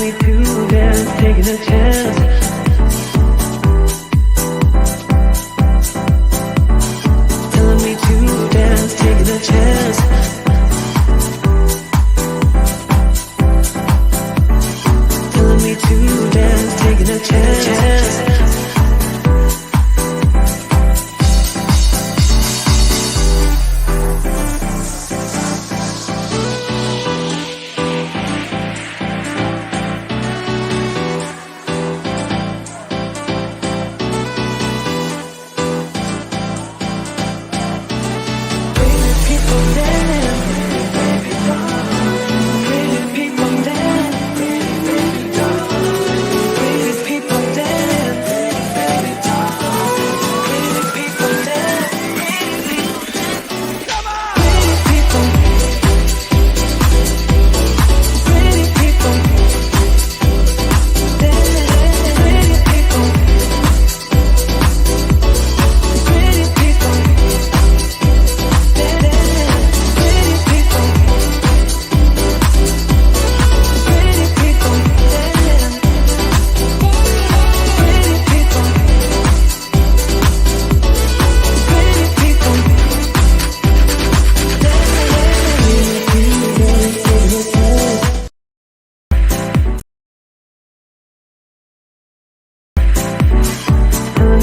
me to dance, taking a chance. Telling me to dance, taking a chance. Telling me to dance, taking a chance.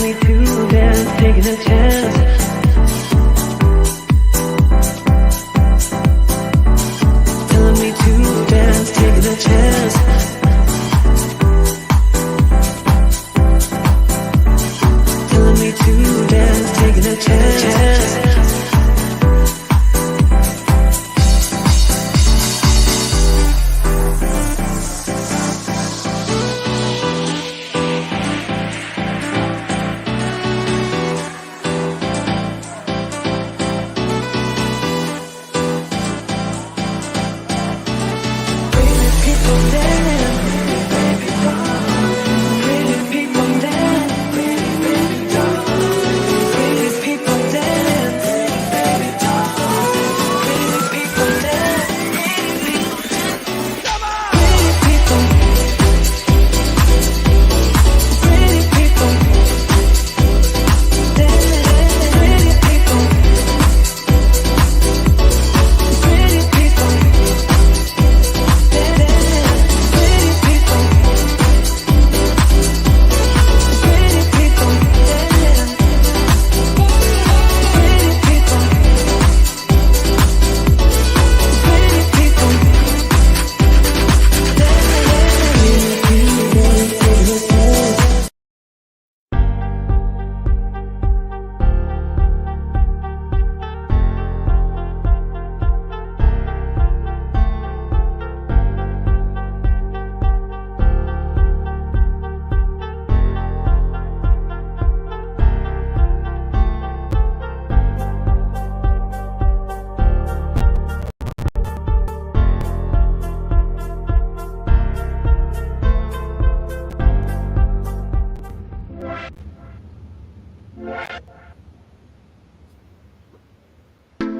Me to dance, taking a chance. Telling me to dance, taking a chance. Telling me to dance, taking a chance.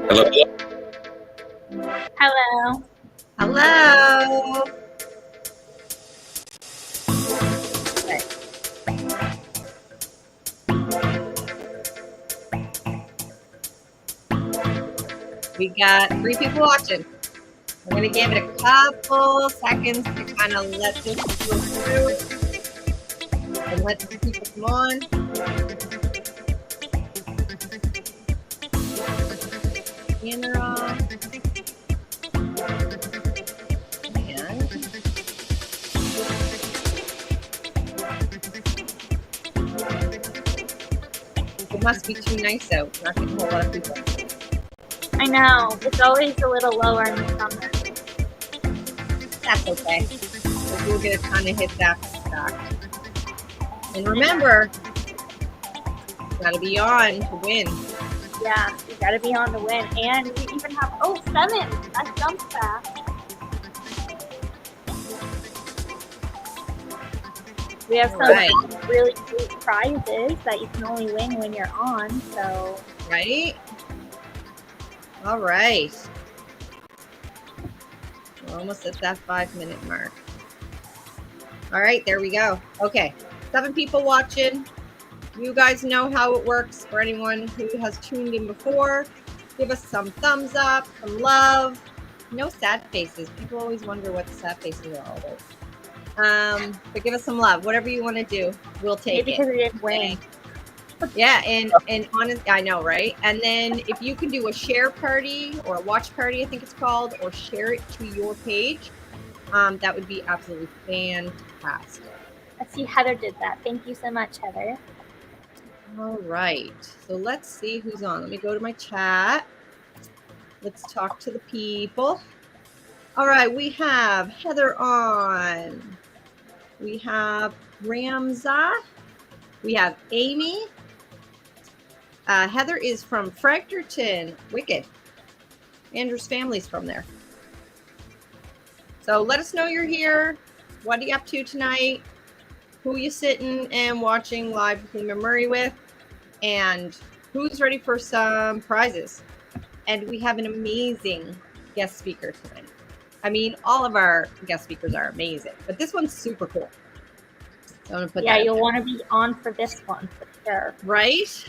Hello. Hello. Hello. Okay. We got 3 people watching. We're going to give it a couple seconds to kind of let this go through and let the people come on. Camera. And it must be too nice out. Not getting a whole lot of people. I know. It's always a little lower in the summer. That's okay. We'll get a ton of hits after that. And remember, you gotta be on to win. Yeah, you gotta be on to win. And we even have 7. That jumps fast. We have some really great prizes that you can only win when you're on. So right. All right. We're almost at that 5-minute mark. All right, there we go. Okay, 7 people watching. You guys know how it works. For anyone who has tuned in before, give us some thumbs up, some love. No sad faces. People always wonder what the sad faces are all about. But give us some love. Whatever you want to do, we'll take Maybe it. because it didn't win. Yeah, and honest, I know, right? And then if you can do a share party or a watch party, I think it's called, or share it to your page, that would be absolutely fantastic. I see Heather did that. Thank you so much, Heather. All right, so let's see who's on. Let me go to my chat. Let's talk to the people. All right, we have Heather on. We have Ramza. We have Amy. Heather is from Fredericton. Wicked. Andrew's family's from there. So let us know you're here. What are you up to tonight? Who you sitting and watching live with Leaman Murray with? And who's ready for some prizes? And we have an amazing guest speaker tonight. I mean, all of our guest speakers are amazing, but this one's super cool. So I'm gonna put you'll want to be on for this one for sure. Right?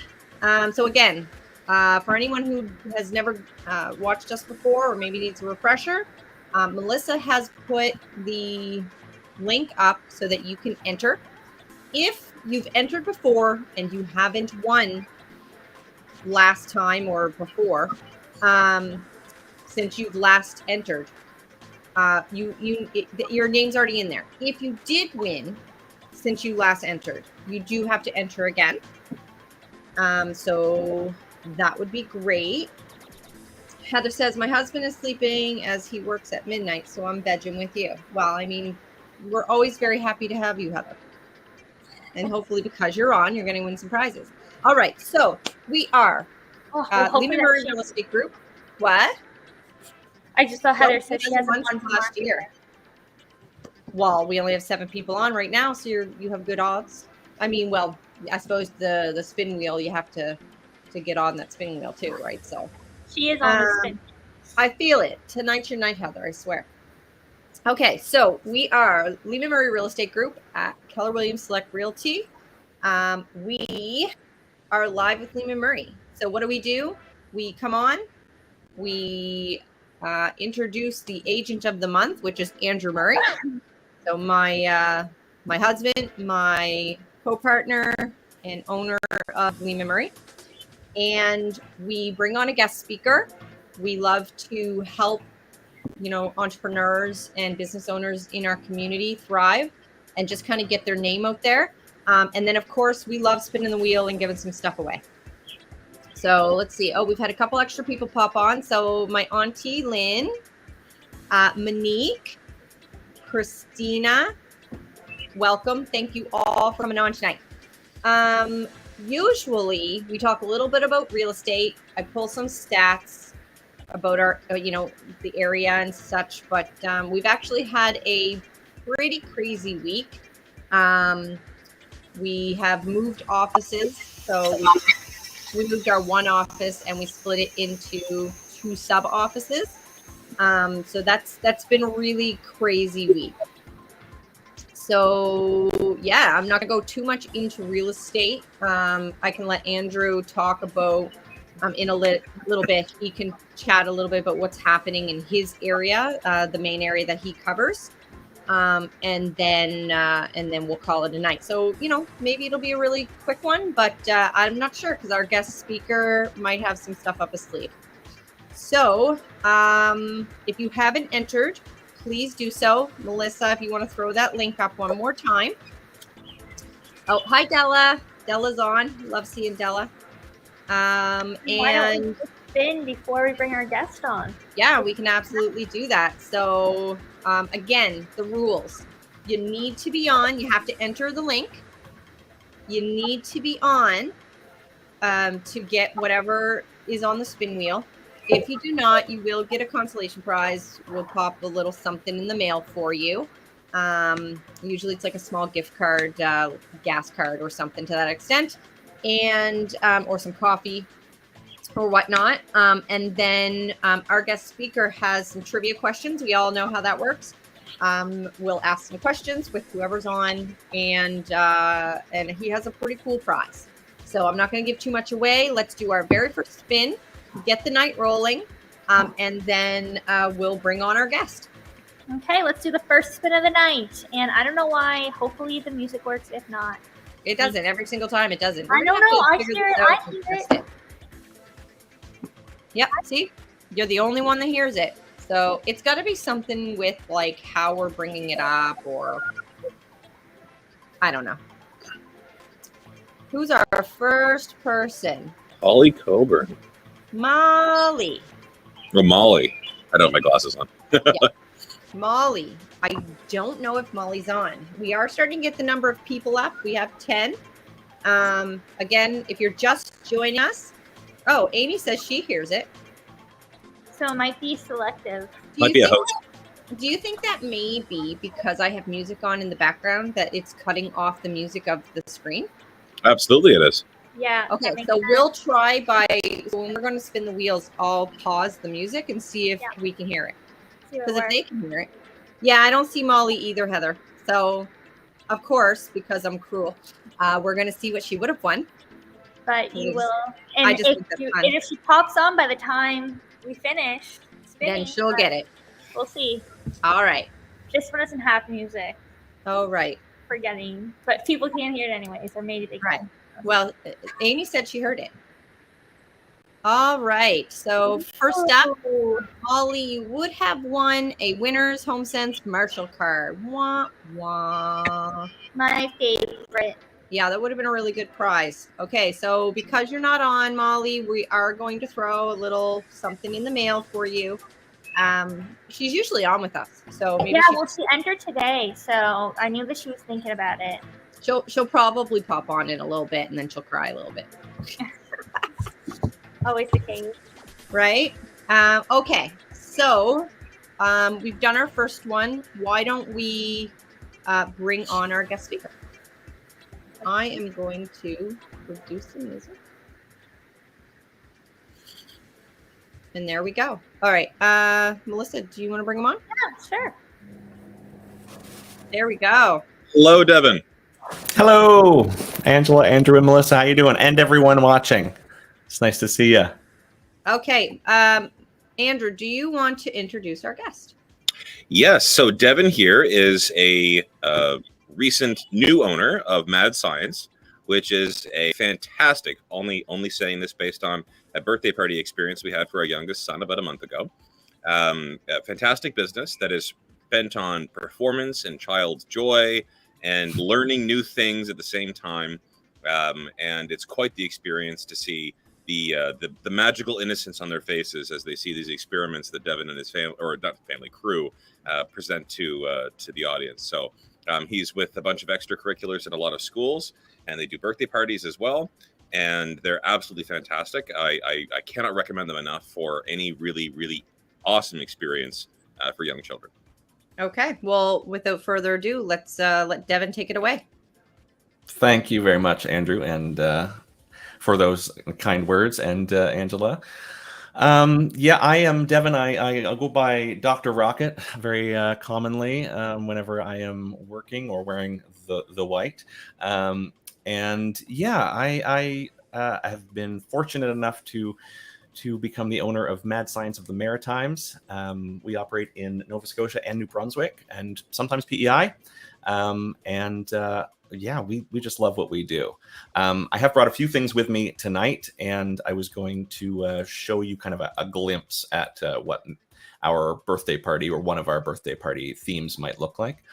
So again, for anyone who has never watched us before or maybe needs a refresher, Melissa has put the link up so that you can enter. If you've entered before and you haven't won last time or before, since you've last entered, your name's already in there. If you did win since you last entered, you do have to enter again. So that would be great. Heather says, my husband is sleeping as he works at midnight, so I'm vegging with you. Well, I mean, we're always very happy to have you, Heather. And hopefully because you're on, you're going to win some prizes. All right, so we are Leaman Murray Real Estate Group. What? I just saw Heather said she hasn't won since last year. Well, we only have 7 people on right now, so you have good odds. I mean, well, I suppose the spin wheel, you have to get on that spin wheel too, right? So she is on the spin. I feel it. Tonight's your night, Heather, I swear. Okay, so we are Leaman Murray Real Estate Group at Keller Williams Select Realty. We are live with Leaman Murray. So what do? We come on, we introduce the agent of the month, which is Andrew Murray. So my husband, my co-partner and owner of Leaman Murray. And we bring on a guest speaker. We love to help, entrepreneurs and business owners in our community thrive and just kind of get their name out there. And then, of course, we love spinning the wheel and giving some stuff away. So let's see. Oh, we've had a couple extra people pop on. So my auntie, Lynn, Monique, Christina, welcome. Thank you all for coming on tonight. Usually we talk a little bit about real estate. I pull some stats about our, the area and such, but we've actually had a pretty crazy week. We have moved offices. So we moved our one office and we split it into 2 sub offices. So that's been a really crazy week. So yeah, I'm not gonna go too much into real estate. I can let Andrew talk about in a little bit. He can chat a little bit about what's happening in his area, the main area that he covers, and then we'll call it a night. So maybe it'll be a really quick one, but I'm not sure because our guest speaker might have some stuff up his sleeve. So if you haven't entered, please do so. Melissa, if you want to throw that link up one more time. Oh, hi, Della. Della's on. Love seeing Della. Why don't we spin before we bring our guest on? Yeah, we can absolutely do that. So again, the rules. You need to be on. You have to enter the link. You need to be on to get whatever is on the spin wheel. If you do not, you will get a consolation prize. We'll pop a little something in the mail for you. Usually it's like a small gift card, gas card or something to that extent, and or some coffee or whatnot. And then our guest speaker has some trivia questions. We all know how that works. We'll ask some questions with whoever's on, and he has a pretty cool prize. So I'm not going to give too much away. Let's do our very first spin, get the night rolling, and then we'll bring on our guest. Okay, let's do the first spin of the night. And I don't know why. Hopefully the music works. If not, it doesn't. Every single time it doesn't. I don't know. I hear it. I hear it. Yep. See, you're the only one that hears it. So it's got to be something with like how we're bringing it up, or I don't know. Who's our first person? Holly Coburn. Molly. Oh, Molly. I don't have my glasses on. Yeah. Molly. I don't know if Molly's on. We are starting to get the number of people up. We have 10. Again, if you're just joining us. Oh, Amy says she hears it. So it might be selective. Might be a host. Do you think that may be because I have music on in the background that it's cutting off the music of the screen? Absolutely it is. Yeah. Okay, so we'll try when we're going to spin the wheels, I'll pause the music and see if we can hear it. Because if they can hear it. Yeah, I don't see Molly either, Heather. So, of course, because I'm cruel, we're going to see what she would have won. But you will. And I just think that's fun. And if she pops on by the time we finish spinning, then she'll get it. We'll see. All right. This one doesn't have music. Oh, right. Forgetting. But people can't hear it anyways, or maybe they can. Right. Well, Amy said she heard it. All right. So first up, Molly, you would have won a winner's HomeSense Marshall card. Wah, wah. My favorite. Yeah, that would have been a really good prize. Okay, so because you're not on, Molly, we are going to throw a little something in the mail for you. She's usually on with us, so maybe she entered today, so I knew that she was thinking about it. She'll probably pop on in a little bit, and then she'll cry a little bit. Always the case, right? Okay, so we've done our first one. Why don't we bring on our guest speaker? I am going to reduce the music. And there we go. All right. Melissa, do you want to bring them on? Yeah, sure. There we go. Hello, Devan. Hello, Angela, Andrew, and Melissa. How you doing? And everyone watching. It's nice to see you. Okay. Andrew, do you want to introduce our guest? Yes. So Devan here is a recent new owner of Mad Science, which is a fantastic, only saying this based on a birthday party experience we had for our youngest son about a month ago. A fantastic business that is bent on performance and child joy and learning new things at the same time. And it's quite the experience to see the magical innocence on their faces as they see these experiments that Devan and his family crew present to the audience. So he's with a bunch of extracurriculars at a lot of schools, and they do birthday parties as well. And they're absolutely fantastic. I cannot recommend them enough for any really, really awesome experience for young children. Okay. Well, without further ado, let's let Devan take it away. Thank you very much, Andrew, and for those kind words, and Angela. Yeah, I am Devan. I'll go by Dr. Rocket very commonly whenever I am working or wearing the white. And yeah, I have been fortunate enough to become the owner of Mad Science of the Maritimes. We operate in Nova Scotia and New Brunswick, and sometimes PEI. Yeah, we just love what we do. I have brought a few things with me tonight, and I was going to show you kind of a glimpse at what our birthday party or one of our birthday party themes might look like.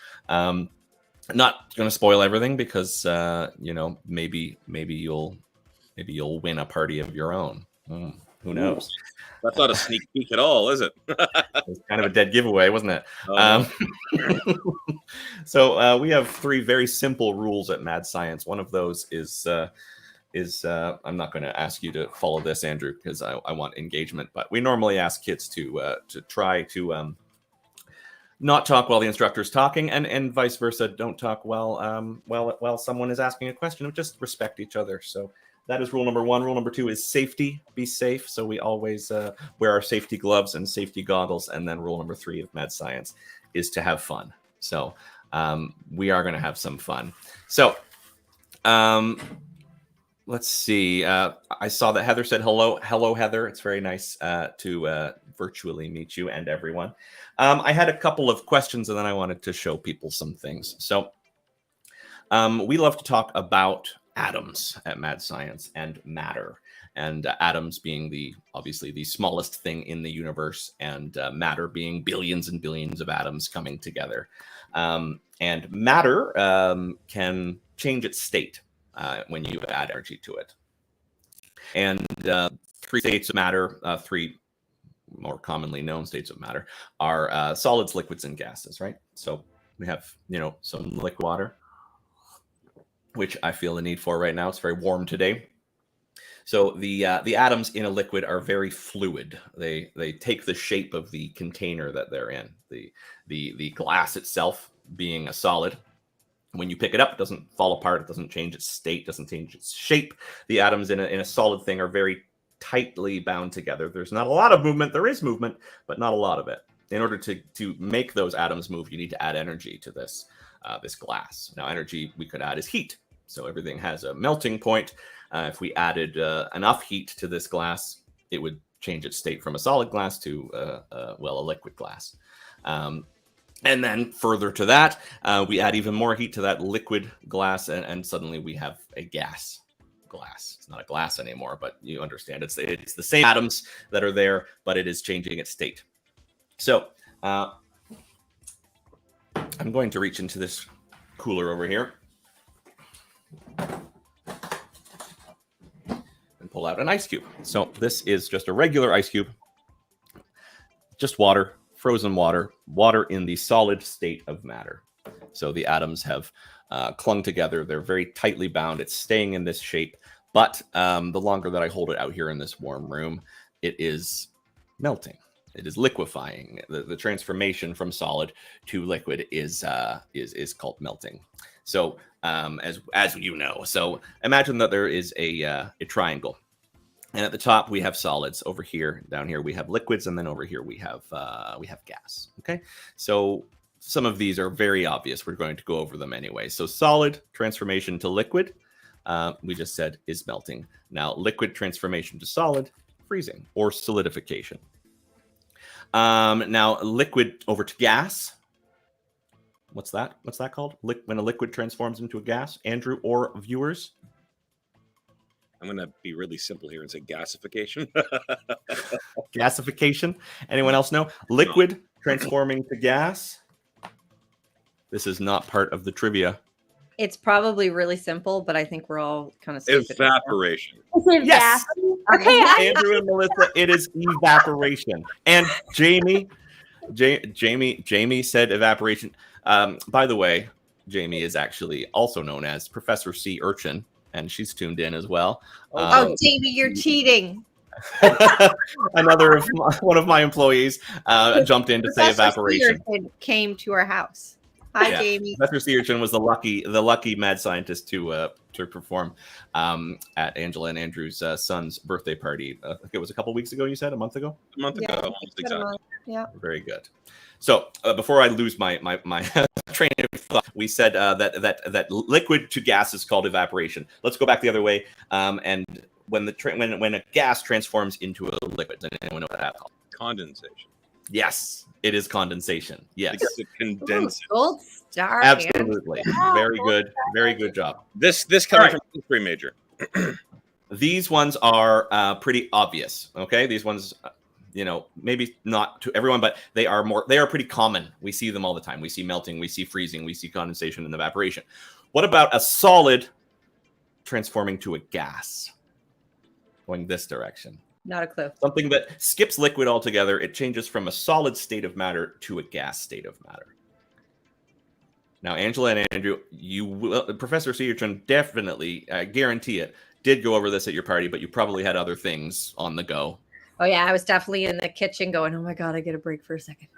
Not going to spoil everything because maybe you'll win a party of your own. Who knows? That's not a sneak peek at all, is it? It's kind of a dead giveaway, wasn't it? Oh. So we have 3 very simple rules at Mad Science. One of those is I'm not going to ask you to follow this, Andrew, because I want engagement. But we normally ask kids to try to not talk while the instructor's talking, and vice versa. Don't talk while someone is asking a question. Just respect each other. So that is rule number 1. Rule number 2 is safety. Be safe. So we always wear our safety gloves and safety goggles. And then rule number 3 of Mad Science is to have fun. So we are going to have some fun. So let's see. I saw that Heather said hello. Hello, Heather. It's very nice to virtually meet you and everyone. I had a couple of questions, and then I wanted to show people some things. So we love to talk about atoms at Mad Science and matter. And atoms being obviously the smallest thing in the universe, and matter being billions and billions of atoms coming together. And matter can change its state when you add energy to it. And three states of matter, three more commonly known states of matter, are solids, liquids, and gases, right? So we have, some liquid water, which I feel the need for right now. It's very warm today. So the atoms in a liquid are very fluid. They take the shape of the container that they're in. The glass itself being a solid, when you pick it up, it doesn't fall apart. It doesn't change its state. Doesn't change its shape. The atoms in a solid thing are very tightly bound together. There's not a lot of movement. There is movement, but not a lot of it. In order to make those atoms move, you need to add energy to this glass. Now, energy we could add is heat. So everything has a melting point. If we added enough heat to this glass, it would change its state from a solid glass to, a liquid glass. And then further to that, we add even more heat to that liquid glass, and suddenly we have a gas glass. It's not a glass anymore, but you understand. It's the same atoms that are there, but it is changing its state. So I'm going to reach into this cooler over here and pull out an ice cube. So this is just a regular ice cube, just water, frozen water in the solid state of matter. So the atoms have clung together. They're very tightly bound. It's staying in this shape. But the longer that I hold it out here in this warm room, it is melting. It is liquefying. The transformation from solid to liquid is called melting. So as you know, so imagine that there is a triangle. And at the top we have solids. Over here, down here we have liquids, and then over here we have gas. Okay, so some of these are very obvious. We're going to go over them anyway. So solid transformation to liquid, we just said is melting. Now liquid transformation to solid, freezing or solidification. Now liquid over to gas. What's that? What's that called? When a liquid transforms into a gas, Andrew or viewers? I'm going to be really simple here and say gasification. Gasification. Anyone else know? Liquid transforming to gas. This is not part of the trivia. It's probably really simple, but I think we're all kind of stupid. Evaporation. Yes. Okay. Andrew and Melissa, it is evaporation. And Jamie said evaporation. By the way, Jamie is actually also known as Professor Sea Urchin, and she's tuned in as well. Oh, Jamie, you're cheating. One of my employees jumped in to say evaporation. Came to our house. Hi, Jamie. Professor Sea Urchin was the lucky mad scientist to perform at Angela and Andrew's son's birthday party. I think it was a couple weeks ago. You said a month ago. A month ago, almost exactly. Yeah. Very good. So before I lose my train of thought, we said that liquid to gas is called evaporation. Let's go back the other way. And when a gas transforms into a liquid, does anyone know what that's called? Condensation. Yes, it is condensation. Yes, Because it condenses. Gold star. absolutely. Very good. Very good job. This coming from a history major. These ones are pretty obvious. Okay, these ones. Maybe not to everyone, but they are pretty common. We see them all the time. We see melting, we see freezing, we see condensation and evaporation. What about a solid transforming to a gas? Going this direction. Not a clue. Something that skips liquid altogether. It changes from a solid state of matter to a gas state of matter. Now, Angela and Andrew, Professor Sea Urchin definitely, guarantee it, did go over this at your party, but you probably had other things on the go. Oh, yeah. I was definitely in the kitchen going, oh, my God, I get a break for a second.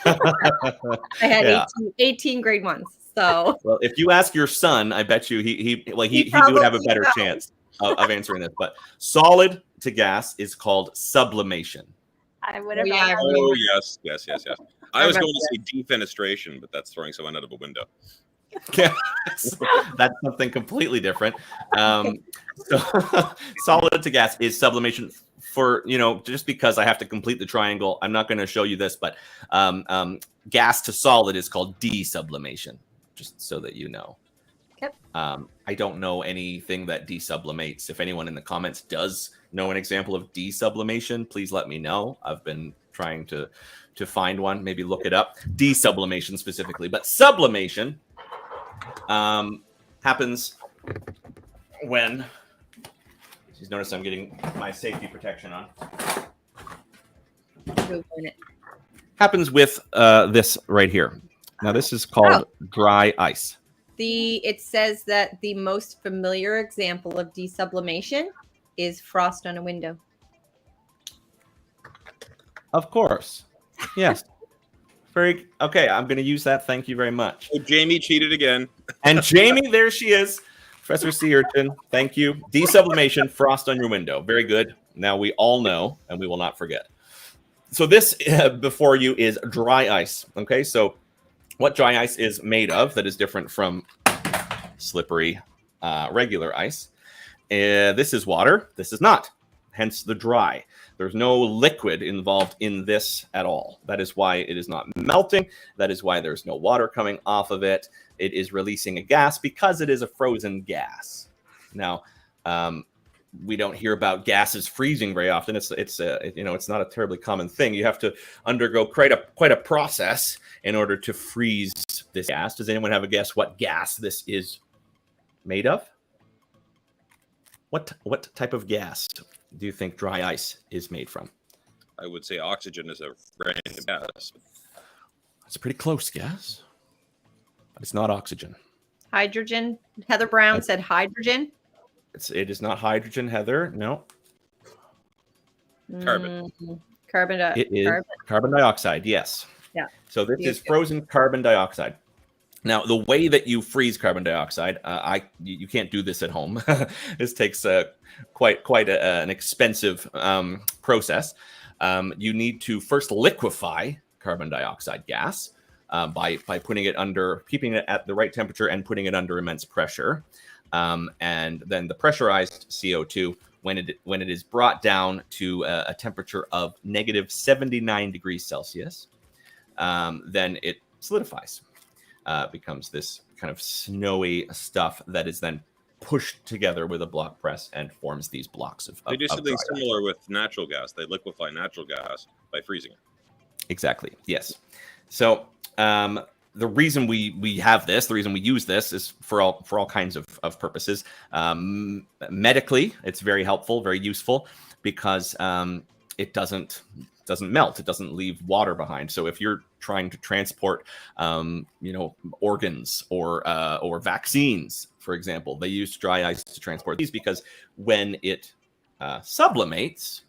I had 18 grade ones. So, well, if you ask your son, I bet you he would have a better chance of answering this. But solid to gas is called sublimation. I would have. Oh, yeah, I Oh yes. I was remember going to say defenestration, but that's throwing someone out of a window. Yes. That's something completely different. So solid to gas is sublimation. For just because I have to complete the triangle, I'm not going to show you this, but gas to solid is called desublimation. Just so that you know. Yep. I don't know anything that desublimates. If anyone in the comments does know an example of desublimation, please let me know. I've been trying to find one, maybe look it up. Desublimation specifically, but sublimation happens when. She's noticed I'm getting my safety protection on. Happens with this right here. Now this is called dry ice. It says that the most familiar example of desublimation is frost on a window. Of course. Yes. Very okay. I'm going to use that. Thank you very much. Oh, Jamie cheated again. And Jamie, there she is. Professor Sea Urchin, thank you. Desublimation, frost on your window. Very good. Now we all know, and we will not forget. So this before you is dry ice. Okay, so what dry ice is made of that is different from slippery regular ice. This is water. This is not. Hence the dry. There's no liquid involved in this at all. That is why it is not melting. That is why there's no water coming off of it. It is releasing a gas because it is a frozen gas. Now, we don't hear about gases freezing very often. It's not a terribly common thing. You have to undergo quite a process in order to freeze this gas. Does anyone have a guess what gas this is made of? What type of gas do you think dry ice is made from? I would say oxygen is a random gas. That's a pretty close guess, but it's not oxygen. Hydrogen. Heather Brown said hydrogen. It is not hydrogen, Heather. No. Carbon. It is carbon dioxide. Yes. Yeah. So this is frozen carbon dioxide. Now, the way that you freeze carbon dioxide, you can't do this at home. This takes quite an expensive process. You need to first liquefy carbon dioxide gas by putting it under, keeping it at the right temperature and putting it under immense pressure. And then the pressurized CO2, when it is brought down to a temperature of negative 79 degrees Celsius, then it solidifies. Becomes this kind of snowy stuff that is then pushed together with a block press and forms these blocks of They do something dry ice. similar with natural gas. They liquefy natural gas by freezing it. Exactly. Yes. So the reason we have this, the reason we use this is for all kinds of purposes. Medically, it's very helpful, very useful because it doesn't melt. It doesn't leave water behind. So if you're trying to transport, organs or vaccines, for example, they use dry ice to transport these because when it sublimates,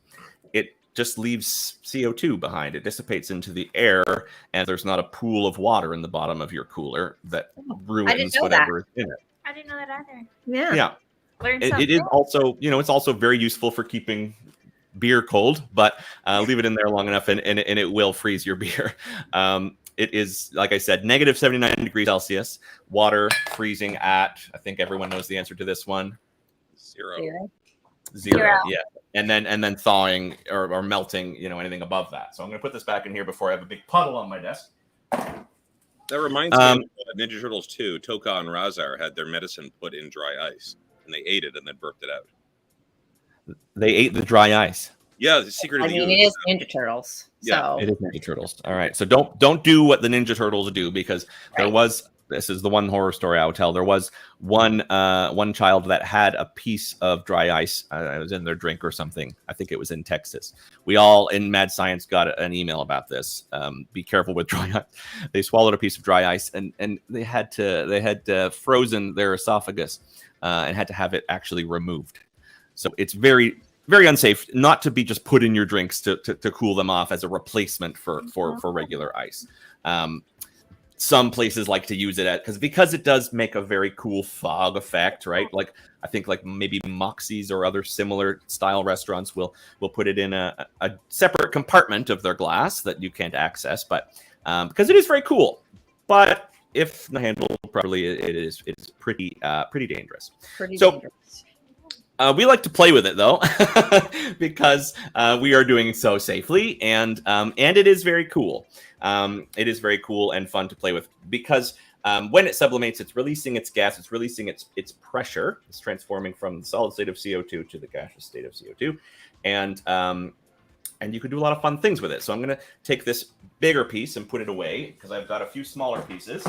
it just leaves CO2 behind. It dissipates into the air, and there's not a pool of water in the bottom of your cooler that ruins whatever is in it. I didn't know that either. Yeah. Learned It is also, it's also very useful for keeping beer cold, but leave it in there long enough and it will freeze your beer. It is, like I said, negative 79 degrees Celsius, water freezing at, I think everyone knows the answer to this one. Zero. Yeah. And then thawing or melting, anything above that. So I'm going to put this back in here before I have a big puddle on my desk. That reminds me of Ninja Turtles 2. Toka and Razar had their medicine put in dry ice, and they ate it and then burped it out. They ate the dry ice. Yeah, the secret of the it is Ninja Turtles. Yeah. So It is Ninja Turtles. All right. So don't do what the Ninja Turtles do, because there was, this is the one horror story I will tell. There was one child that had a piece of dry ice. It was in their drink or something. I think it was in Texas. We all in Mad Science got an email about this. Be careful with dry ice. They swallowed a piece of dry ice and they had frozen their esophagus and had to have it actually removed. So it's very, very unsafe not to be just put in your drinks to cool them off as a replacement for regular ice. some places like to use it at because it does make a very cool fog effect, right? Like I think like maybe Moxie's or other similar style restaurants will put it in a separate compartment of their glass that you can't access, but because it is very cool. But if not handled properly, it's pretty dangerous. Dangerous. We like to play with it though, because we are doing so safely, and it is very cool. It is very cool and fun to play with because when it sublimates, it's releasing its gas, it's releasing its pressure, it's transforming from the solid state of CO2 to the gaseous state of CO2, and you can do a lot of fun things with it. So I'm going to take this bigger piece and put it away because I've got a few smaller pieces.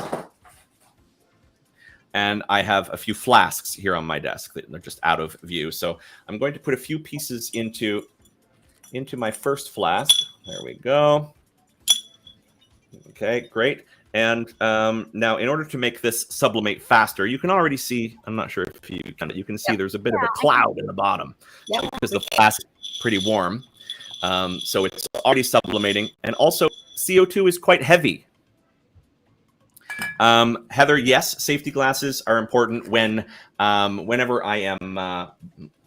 And I have a few flasks here on my desk. They're just out of view. So I'm going to put a few pieces into my first flask. There we go. Okay, great. And now in order to make this sublimate faster, you can already see, I'm not sure if you can see there's a bit of a cloud in the bottom because the flask is pretty warm. So it's already sublimating. And also CO2 is quite heavy. Heather, yes, safety glasses are important whenever I am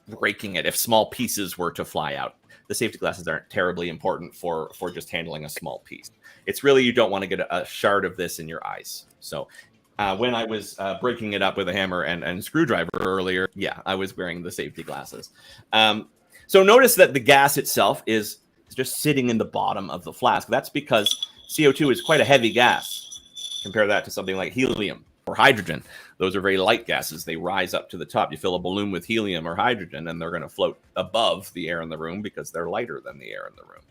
breaking it. If small pieces were to fly out, the safety glasses aren't terribly important for just handling a small piece. It's really, you don't want to get a shard of this in your eyes. So when I was breaking it up with a hammer and screwdriver earlier, yeah, I was wearing the safety glasses. So notice that the gas itself is just sitting in the bottom of the flask. That's because CO2 is quite a heavy gas. Compare that to something like helium or hydrogen. Those are very light gases. They rise up to the top. You fill a balloon with helium or hydrogen, and they're going to float above the air in the room because they're lighter than the air in the room.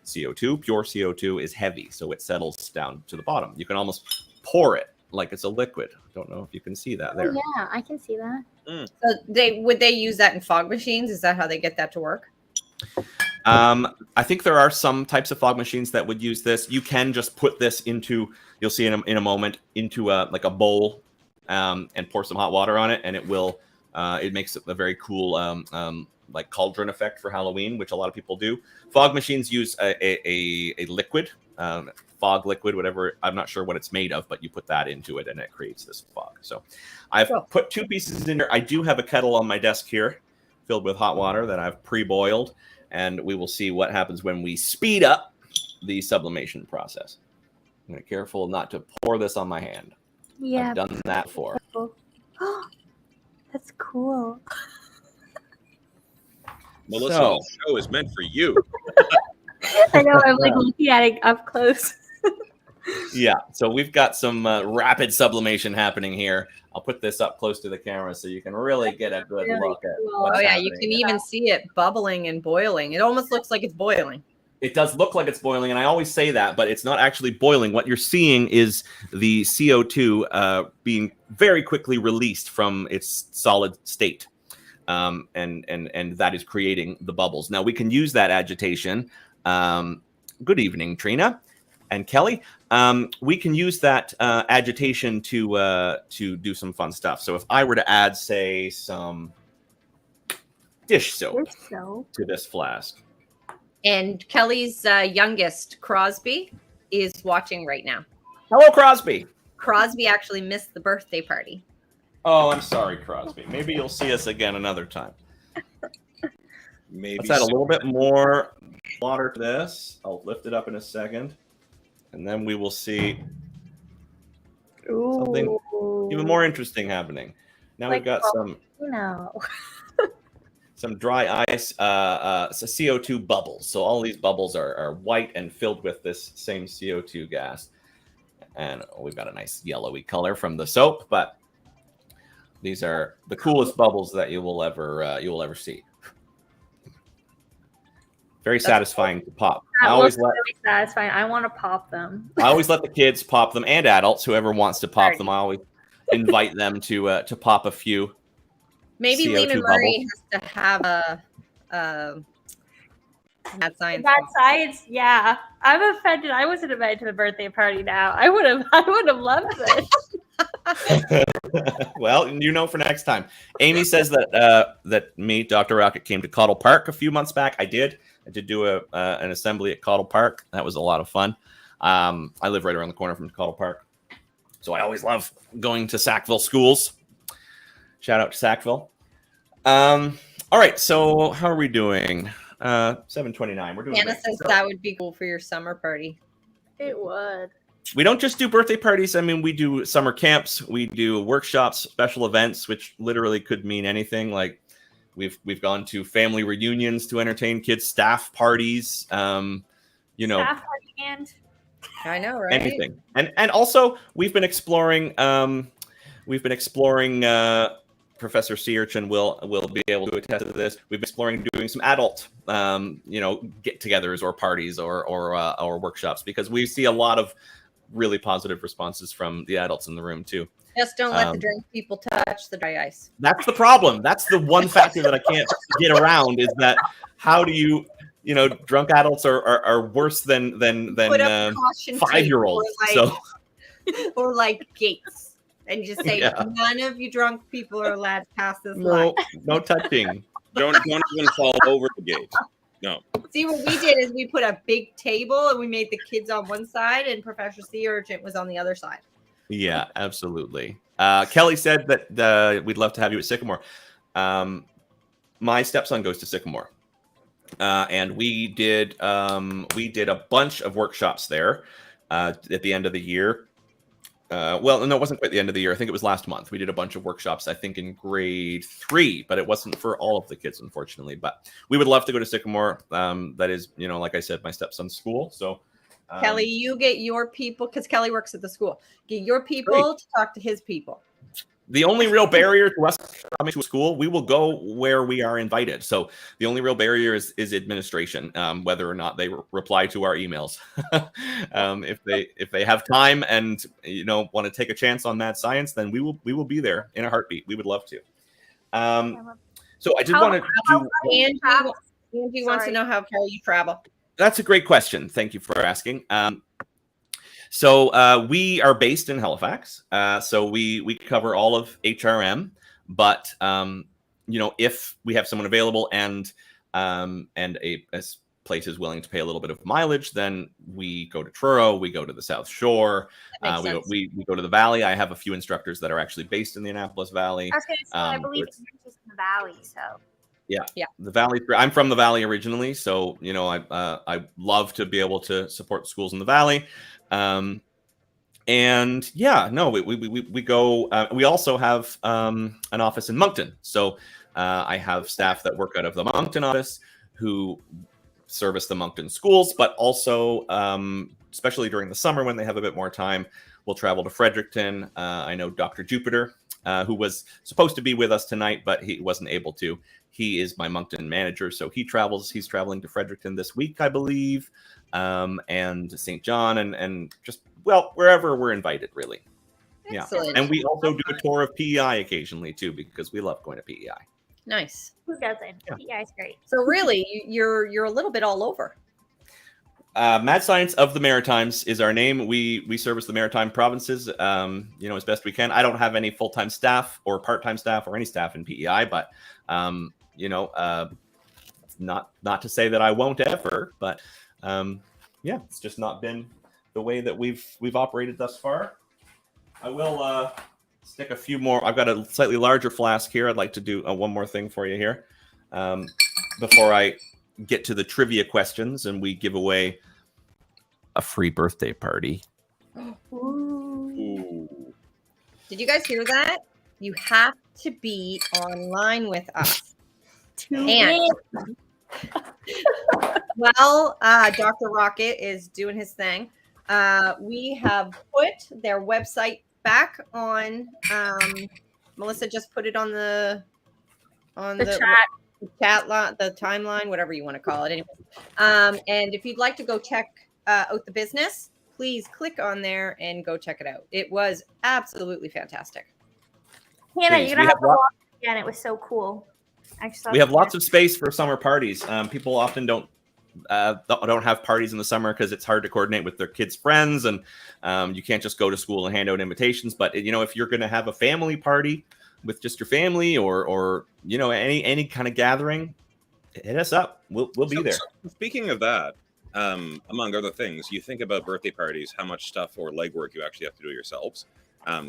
CO2, pure CO2, is heavy, so it settles down to the bottom. You can almost pour it like it's a liquid. I don't know if you can see that there. Oh, yeah, I can see that. So would they use that in fog machines? Is that how they get that to work? I think there are some types of fog machines that would use this. You can just put this into, you'll see in a moment, into like a bowl and pour some hot water on it, and it makes it a very cool like cauldron effect for Halloween, which a lot of people do. Fog machines use a liquid, fog liquid, whatever. I'm not sure what it's made of, but you put that into it and it creates this fog. So I've put two pieces in there. I do have a kettle on my desk here filled with hot water that I've pre-boiled. And we will see what happens when we speed up the sublimation process. I'm going to be careful not to pour this on my hand. Yeah. I've done that before. That's cool. Melissa, the show is meant for you. I know, I'm like looking at it up close. Yeah, so we've got some rapid sublimation happening here. I'll put this up close to the camera so you can really get a good look at what's happening. You can even see it bubbling and boiling. It almost looks like it's boiling. It does look like it's boiling, and I always say that, but it's not actually boiling. What you're seeing is the CO2 being very quickly released from its solid state, and that is creating the bubbles. Now, we can use that agitation. Good evening, Trina and Kelly. We can use that agitation to do some fun stuff. So if I were to add, say, some dish soap to this flask. And Kelly's youngest, Crosby, is watching right now. Hello, Crosby. Crosby actually missed the birthday party. Oh, I'm sorry, Crosby. Maybe you'll see us again another time. Maybe. Let's add a little bit more water to this. I'll lift it up in a second. And then we will see something even more interesting happening. Now we've got some dry ice, CO2 bubbles. So all these bubbles are white and filled with this same CO2 gas. And we've got a nice yellowy color from the soap, but these are the coolest bubbles that you will ever see. Very satisfying to pop. Really satisfying. I want to pop them. I always let the kids pop them, and adults, whoever wants to pop them. I always invite them to pop a few. Maybe Leaman Murray has to have a mad science. Mad science, yeah. I'm offended. I wasn't invited to the birthday party. Now I would have loved this. Well, for next time. Amy says that me, Dr. Rocket, came to Caudle Park a few months back. I did do an assembly at Caudle Park. That was a lot of fun. I live right around the corner from Caudle Park. So I always love going to Sackville schools. Shout out to Sackville. All right, so how are we doing? 7:29. We're doing Anna great. says So, that would be cool for your summer party. It would. we don't just do birthday parties. I mean, we do summer camps, we do workshops, special events, which literally could mean anything. Like we've gone to family reunions to entertain kids, staff parties, Staff party and I know, right? anything. And also we've been exploring Professor Searchin will be able to attest to this. We've been exploring doing some adult get-togethers or parties or workshops, because we see a lot of really positive responses from the adults in the room too. Just don't let the drunk people touch the dry ice. That's the problem. That's the one factor that I can't get around, is that how do you drunk adults are worse than Put up caution tape 5-year-olds. Or like gates. And just say, Yeah. none of you drunk people are allowed to pass this no line. touching. Don't even fall over the gate. No. See, what we did is we put a big table and we made the kids on one side and Professor Sea Urchin was on the other side. Yeah, absolutely. Kelly said that we'd love to have you at Sycamore. My stepson goes to Sycamore, and we did a bunch of workshops there at the end of the year. Well, no, it wasn't quite the end of the year. I think it was last month. We did a bunch of workshops, I think, in grade 3, but it wasn't for all of the kids, unfortunately. But we would love to go to Sycamore. That is, like I said, my stepson's school. So, Kelly, you get your people, because Kelly works at the school. Get your people to talk to his people. the only real barrier to us coming to a school, we will go where we are invited. So the only real barrier is administration, whether or not they reply to our emails. If they have time and want to take a chance on mad science, then we will be there in a heartbeat. We would love to. So I did want to do. Angie wants to know how far you travel. That's a great question. Thank you for asking. So we are based in Halifax. So we cover all of HRM, but if we have someone available and a place is willing to pay a little bit of mileage, then we go to Truro, we go to the South Shore, we go to the Valley. I have a few instructors that are actually based in the Annapolis Valley. I was going to say, I believe it's just in the Valley, so. Yeah. The Valley. I'm from the Valley originally, so I love to be able to support schools in the Valley. And yeah, no, we go. We also have an office in Moncton, so I have staff that work out of the Moncton office who service the Moncton schools, but also, especially during the summer when they have a bit more time, we'll travel to Fredericton. I know Dr. Jupiter, who was supposed to be with us tonight, but he wasn't able to. He is my Moncton manager, so he travels. He's traveling to Fredericton this week, I believe, and St. John, and just wherever we're invited, really. Excellent. Yeah, and we also do a tour of PEI occasionally too, because we love going to PEI. Nice. Who doesn't? Yeah. PEI is great. So really, you're a little bit all over. Mad Science of the Maritimes is our name. We service the Maritime provinces, as best we can. I don't have any full-time staff or part-time staff or any staff in PEI, but not to say that I won't ever, but it's just not been the way that we've operated thus far. I will stick a few more. I've got a slightly larger flask here. I'd like to do one more thing for you here before I get to the trivia questions and we give away a free birthday party. Ooh. Did you guys hear that? You have to be online with us. And Dr. Rocket is doing his thing. We have put their website back on. Melissa just put it on the chat the timeline, whatever you want to call it. Anyway. And if you'd like to go check out the business, please click on there and go check it out. It was absolutely fantastic. Hannah, you're gonna have to walk again. It was so cool. We have lots of space for summer parties. People often don't have parties in the summer because it's hard to coordinate with their kids' friends, and you can't just go to school and hand out invitations. But if you're going to have a family party with just your family, or any kind of gathering, hit us up. We'll be there. So speaking of that, among other things, you think about birthday parties, how much stuff or legwork you actually have to do yourselves.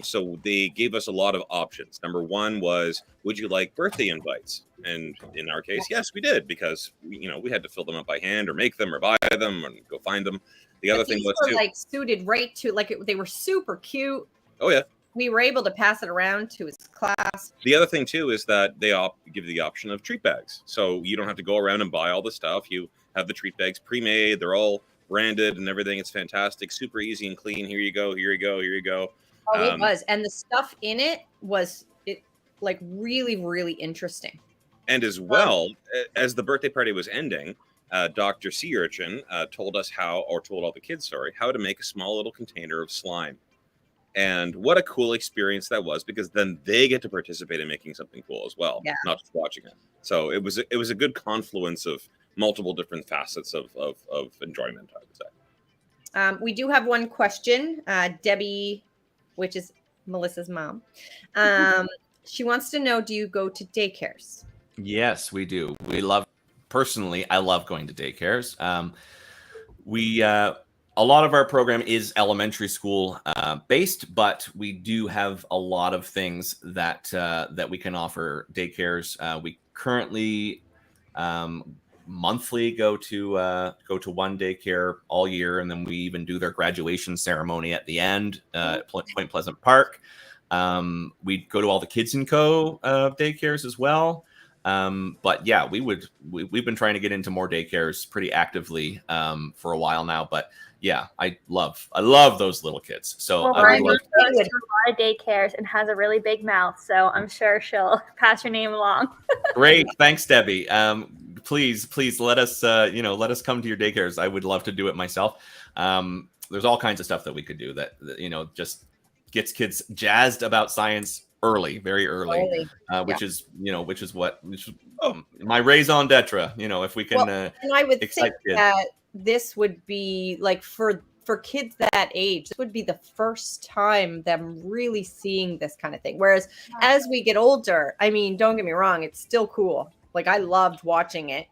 So they gave us a lot of options. Number one was, would you like birthday invites? And in our case, yes, we did, because we had to fill them up by hand or make them or buy them and go find them. The other thing These was were too. like suited right to they were super cute. Oh yeah. We were able to pass it around to his class. The other thing too is that they give you the option of treat bags, so you don't have to go around and buy all the stuff. You have the treat bags pre-made. They're all branded and everything. It's fantastic, super easy and clean. Here you go. Here you go. Here you go. Oh, it was, and the stuff in it was like really, really interesting. And as well, as the birthday party was ending, Dr. Sea Urchin told all the kids, how to make a small little container of slime. And what a cool experience that was, because then they get to participate in making something cool as well, not just watching it. So it was a good confluence of multiple different facets of enjoyment, I would say. We do have one question. Debbie, which is Melissa's mom, she wants to know, do you go to daycares? Yes, we do. I love going to daycares. A lot of our program is elementary school based, but we do have a lot of things that we can offer daycares. We currently monthly go to one daycare all year, and then we even do their graduation ceremony at the end at Point Pleasant Park. We go to all the Kids & Co. daycares as well. But yeah, we've been trying to get into more daycares pretty actively for a while now. But yeah, I love those little kids. So Ryan goes to a lot of daycares and has a really big mouth, so I'm sure she'll pass your name along. Great, thanks, Debbie. Please let us come to your daycares. I would love to do it myself. There's all kinds of stuff that we could do that just gets kids jazzed about science very early, which is what my raison d'etre. If we can, and I would think that this would be like for kids that age, this would be the first time them really seeing this kind of thing. Whereas as we get older, I mean, don't get me wrong, it's still cool. Like, I loved watching it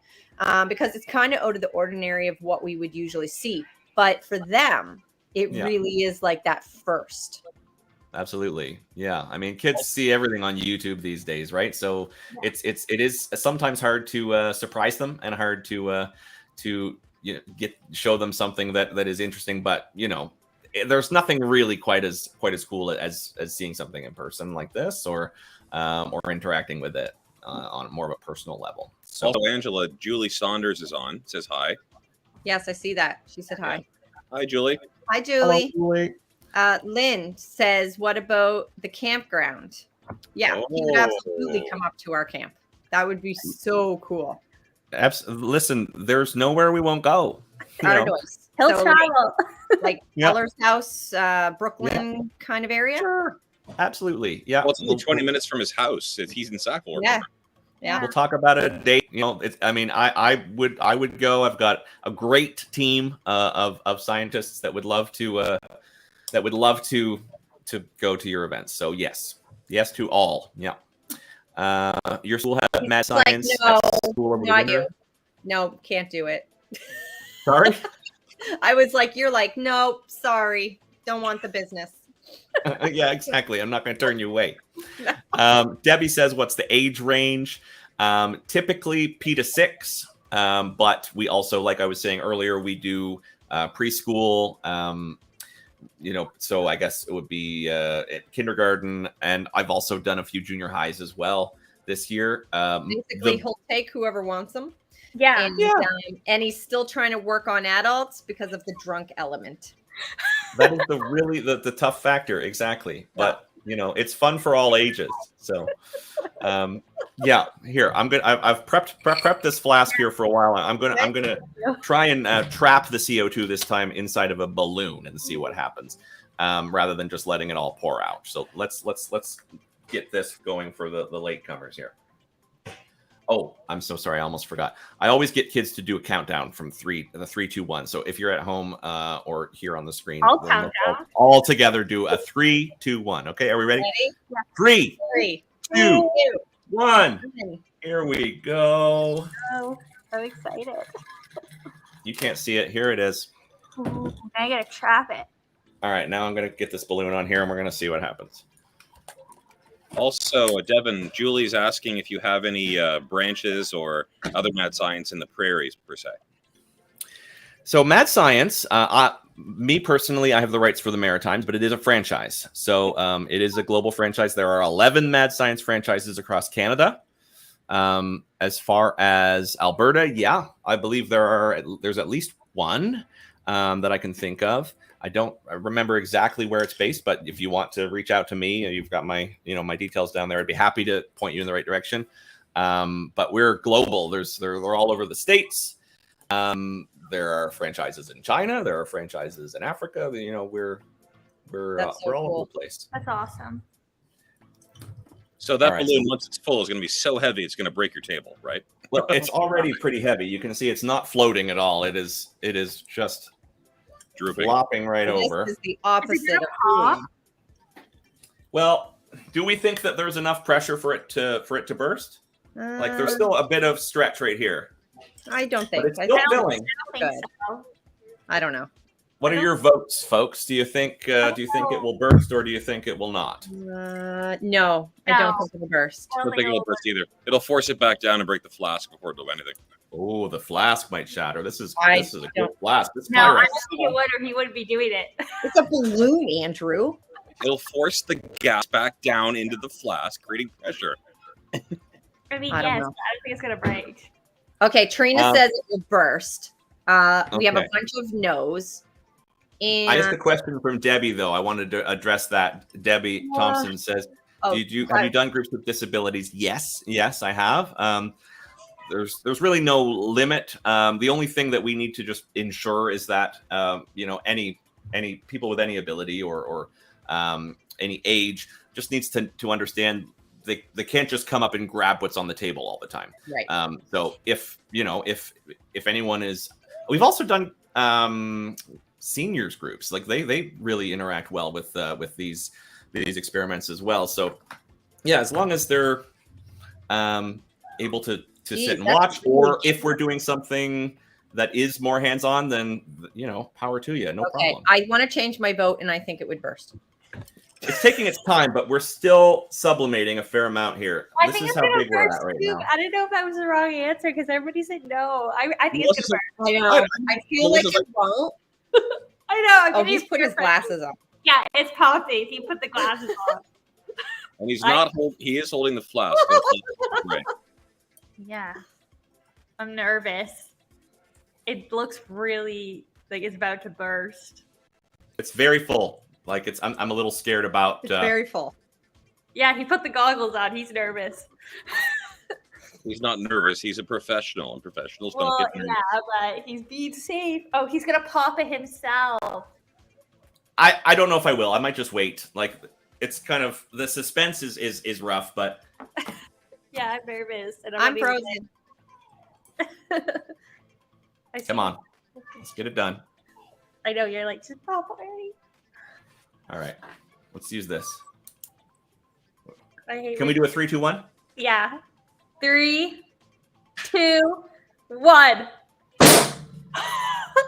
because it's kind of out of the ordinary of what we would usually see. But for them, it really is like that first. Absolutely. Yeah. I mean, kids see everything on YouTube these days, right? So it is sometimes hard to surprise them and hard to show them something that is interesting. But there's nothing really quite as cool as seeing something in person like this, or interacting with it on more of a personal level. So also, Angela, Julie Saunders is on. Says hi. Yes, I see that. She said hi. Hi, Julie. Hi, Julie. Hello, Julie. Lynn says, what about the campground? Yeah, you could absolutely come up to our camp. That would be so cool. Listen, there's nowhere we won't go. He'll travel. Like Eller's house, Brooklyn kind of area. Sure. Absolutely. Yeah. Well, it's only 20 minutes from his house. He's in Sackville. Yeah. We'll talk about a date. I would go. I've got a great team of scientists that would love to go to your events. So yes to all. Yeah. Your school has mad science. No, can't do it. Sorry. I was like, you're like, no, sorry, don't want the business. Yeah, exactly. I'm not going to turn you away. Debbie says, what's the age range? Typically P to 6, but we also, like I was saying earlier, we do preschool. So I guess it would be kindergarten, and I've also done a few junior highs as well this year. Basically, he'll take whoever wants them. Yeah. And he's still trying to work on adults because of the drunk element. That is the tough factor. Exactly. But it's fun for all ages. So here I've prepped this flask here for a while. I'm gonna try and trap the CO2 this time inside of a balloon and see what happens, rather than just letting it all pour out. So let's get this going for the latecomers here. Oh, I'm so sorry. I almost forgot. I always get kids to do a countdown from 3, 2, 1. So if you're at home or here on the screen, all together do a 3, 2, 1. Okay, are we ready? Yeah. 3, 2, 1. Here we go. Oh, so excited. You can't see it. Here it is. Ooh, I gotta trap it. All right, now I'm going to get this balloon on here, and we're going to see what happens. Also, Devin, Julie's asking if you have any branches or other mad science in the prairies, per se. So Mad Science, me personally, I have the rights for the Maritimes, but it is a franchise. So it is a global franchise. There are 11 Mad Science franchises across Canada. As far as Alberta, yeah, I believe there's at least one that I can think of. I don't remember exactly where it's based, but if you want to reach out to me, you've got my details down there. I'd be happy to point you in the right direction. But we're global. They're all over the States. There are franchises in China. There are franchises in Africa. We're all over the place. That's awesome. So that balloon, once it's full, is going to be so heavy it's going to break your table, right? Well, it's already pretty heavy. You can see it's not floating at all. It is just drooping, flopping right over. This is the opposite of pop? Well, do we think that there's enough pressure for it to burst? Like there's still a bit of stretch right here. I don't think. But it's still filling. I don't think so. I don't know. What are your votes, folks? Do you think it will burst, or do you think it will not? No, I don't think it will burst. I don't think it will burst either. It'll force it back down and break the flask before it does anything. Oh, the flask might shatter. This is a good flask. No, I don't think it would, or he wouldn't be doing it. It's a balloon, Andrew. It'll force the gas back down into the flask, creating pressure. I mean, I don't yes, know. but I don't think it's gonna break. Okay, Trina says it will burst. We have Okay. a bunch of no's. And I asked a question from Debbie, though. I wanted to address that. Debbie Thompson says, have you done groups with disabilities? Yes, I have. There's really no limit. The only thing that we need to just ensure is that any people with any ability or any age just needs to understand they can't just come up and grab what's on the table all the time. Right. So if anyone is, we've also done seniors groups, like they really interact well with these experiments as well. So yeah, as long as they're able to sit and watch, or if we're doing something that is more hands-on, then power to you, no problem. I want to change my vote, and I think it would burst. It's taking its time, but we're still sublimating a fair amount here. I This think is it's how gonna big we're burst at right too. now. I don't know if that was the wrong answer because everybody said no. I think it's gonna burst. I know. I feel like it won't. I know. Oh, he's put his glasses on. Yeah, it's popping. He put the glasses on. And he's not he is holding the flask. Right. Yeah. I'm nervous. It looks really like it's about to burst. It's very full. Like I'm a little scared about. It's very full. Yeah, he put the goggles on. He's nervous. He's not nervous. He's a professional, and professionals Well, don't get nervous. yeah, but he's being safe. Oh, he's gonna pop it himself. I don't know if I will. I might just wait. Like it's kind of the suspense is rough, but Yeah, I'm nervous. And I'm frozen. come on, let's get it done. I know you're like, just pop already. All right, let's use this. I hate Can we do a 3, 2, 1? Yeah. 3, 2, 1.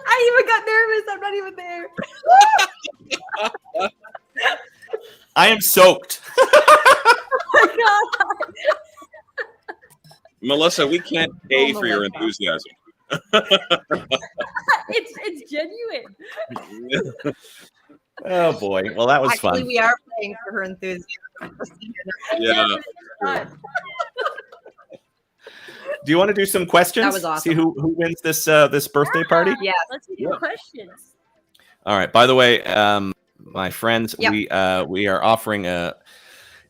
I even got nervous. I'm not even there. I am soaked. Oh my God. Melissa, we can't pay for your enthusiasm. It's genuine. Oh boy. Well, that was Actually, fun. we are playing for her enthusiasm. Yeah. Do you want to do some questions? That was awesome. See who wins this birthday party? Yeah. Let's do questions. All right. By the way, my friends, Yep. we are offering a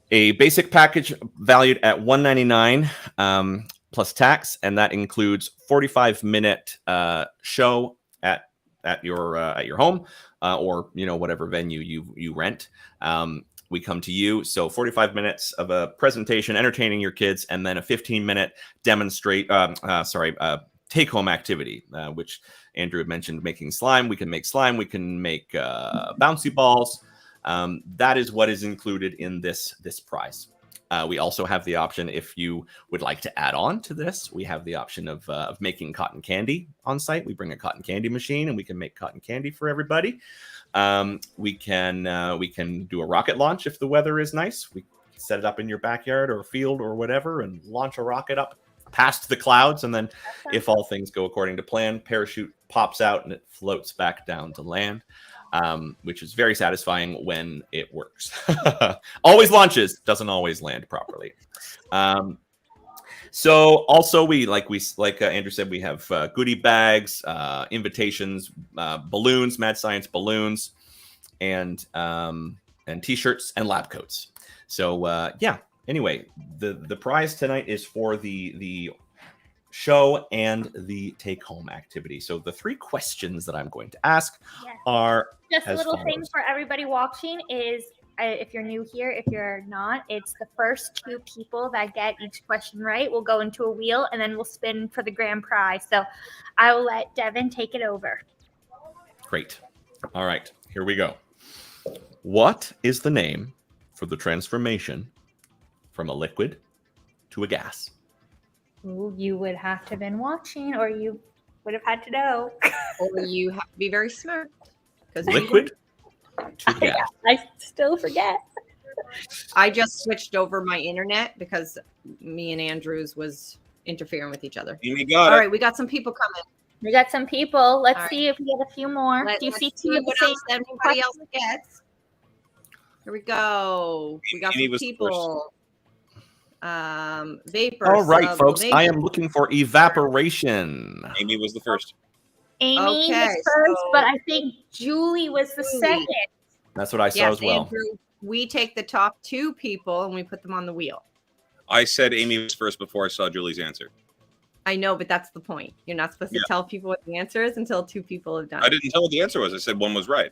basic package valued at $199 plus tax, and that includes 45-minute show at your home or whatever venue you rent. We come to you, so 45 minutes of a presentation entertaining your kids, and then a 15-minute take-home activity, which Andrew had mentioned, making slime. We can make slime. We can make bouncy balls. That is what is included in this prize. We also have the option, if you would like to add on to this, we have the option of making cotton candy on site. We bring a cotton candy machine and we can make cotton candy for everybody. We can do a rocket launch if the weather is nice. We set it up in your backyard or field or whatever and launch a rocket up past the clouds. And then if all things go according to plan, parachute pops out and it floats back down to land. Which is very satisfying when it works. Always launches, doesn't always land properly. So also like Andrew said, we have goodie bags, invitations, balloons, Mad Science balloons, and t-shirts and lab coats. So yeah. Anyway, the prize tonight is for the show and the take-home activity. So the 3 questions that I'm going to ask are just a little follows. thing for everybody watching is, if you're new here, if you're not, it's the first 2 people that get each question right will go into a wheel, and then we'll spin for the grand prize. So I will let Devan take it over. Great. All right, here we go. What is the name for the transformation from a liquid to a gas? Ooh, you would have to have been watching, or you would have had to know. Or you have to be very smart. Liquid to gas. I still forget. I just switched over my internet because me and Andrews was interfering with each other. Amy got All it. right, we got some people coming. We got some people. Let's All see if we get a few more. Do you Let's see 2 of the what same? else anybody else gets? Here we go. We got Amy some was people. Vapor. All right, folks. sublimation. I am looking for evaporation. Amy was the first. Amy Okay, was first, so- but I think Julie was the Julie. second. That's what I saw Yes, as well. Andrew, we take the top 2 people and we put them on the wheel. I said Amy was first before I saw Julie's answer. I know, but that's the point. You're not supposed to tell people what the answer is until 2 people have done I it. didn't tell what the answer was. I said one was right.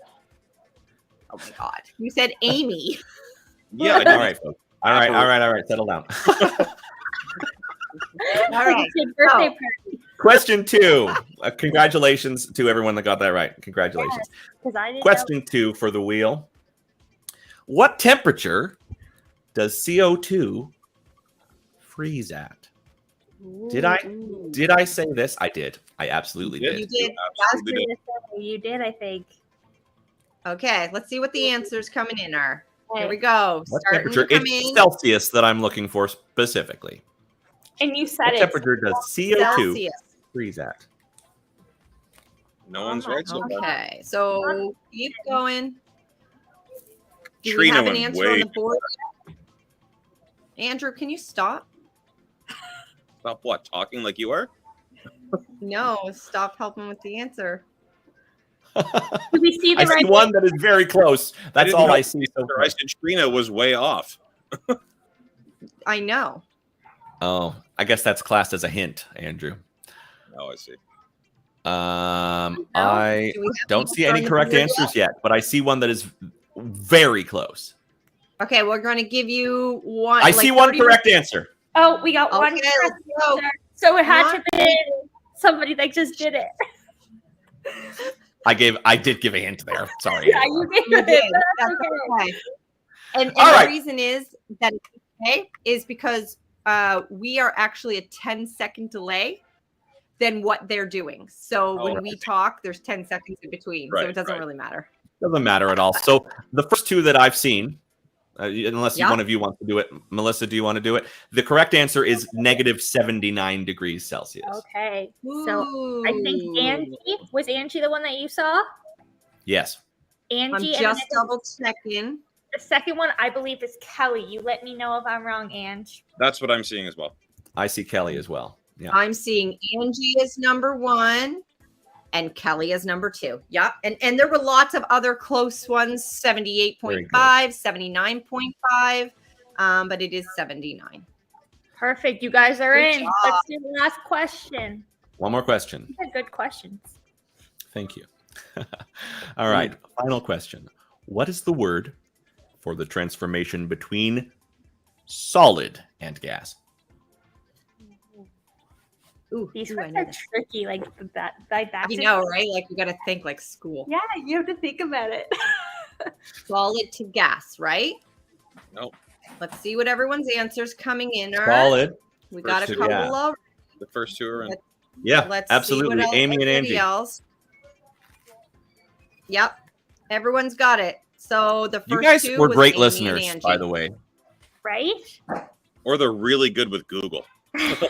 Oh my God. You said Amy. Yeah, I All did. right, folks. All right. Settle down. All right. It's your birthday So- party. Question 2. Congratulations to everyone that got that right. Congratulations. Because I didn't Question 2 for the wheel. What temperature does CO2 freeze at? know. Did I- Ooh. Did I say this? I did. I absolutely You did. You did. Absolutely did. You did, I think. Okay, let's see what the answers coming in are. Here Okay. we go. What Starting temperature? to come It's in. Celsius that I'm looking for specifically. And you said What it. temperature does CO2 Celsius. freeze at? No one's right so far. Okay, so keep going. Do we Trina have an went answer on way the board? Andrew, can you stop? Stop what? Talking like you are? No, stop helping with the answer. Do we see the I see right one that is very close. That's didn't all know I see so far. I said Trina was way off. I know. Oh, I guess that's classed as a hint, Andrew. Oh, I see. I Do we have don't people see any on the correct board answers yet, but I see one that is very close. Okay, we're going to give you one. I see one 30 correct answer. Oh, we got one. Okay, correct let's go. answer. So it had One. to be somebody that just did it. I did give a hint there. Sorry. Yeah, you did. You did. That's That's okay. okay. And All the right. reason is that it's okay is because we are actually a 10-second delay than what they're doing. So when we talk, there's 10 seconds in between. So Right, it doesn't right. really matter. Doesn't matter at all. So the first 2 that I've seen, unless Yeah. one of you wants to do it, Melissa, do you want to do it? The correct answer is negative 79 degrees Celsius. Okay. So I think Angie, was Angie the one that you saw? Yes. Angie. I'm and just then double checking. the second one, I believe, is Kelly. You let me know if I'm wrong, Ange. That's what I'm seeing as well. I see Kelly as well. Yeah. I'm seeing Angie as number 1 and Kelly as number 2. Yep. And there were lots of other close ones, 78.5, 79.5, but it is 79. Perfect. You guys are Good in. job. Let's do the last question. One more question. These are good questions. Thank you. All right. Final question. What is the word for the transformation between solid and gas? Ooh, These I ones know are this. tricky. Like that. That's You know, right? Like you got to think like school. Yeah, you have to think about it. Solid to gas, right? Nope. Let's see what everyone's answers coming in are. Solid. We got a First two, couple yeah. of. The first two are in. Yeah, Let's absolutely. see what Amy and everybody Angie. else. Yep, everyone's got it. So the first You guys two were was great Amy and listeners, Angie. by the way. Right? Or they're really good with Google. Let's Or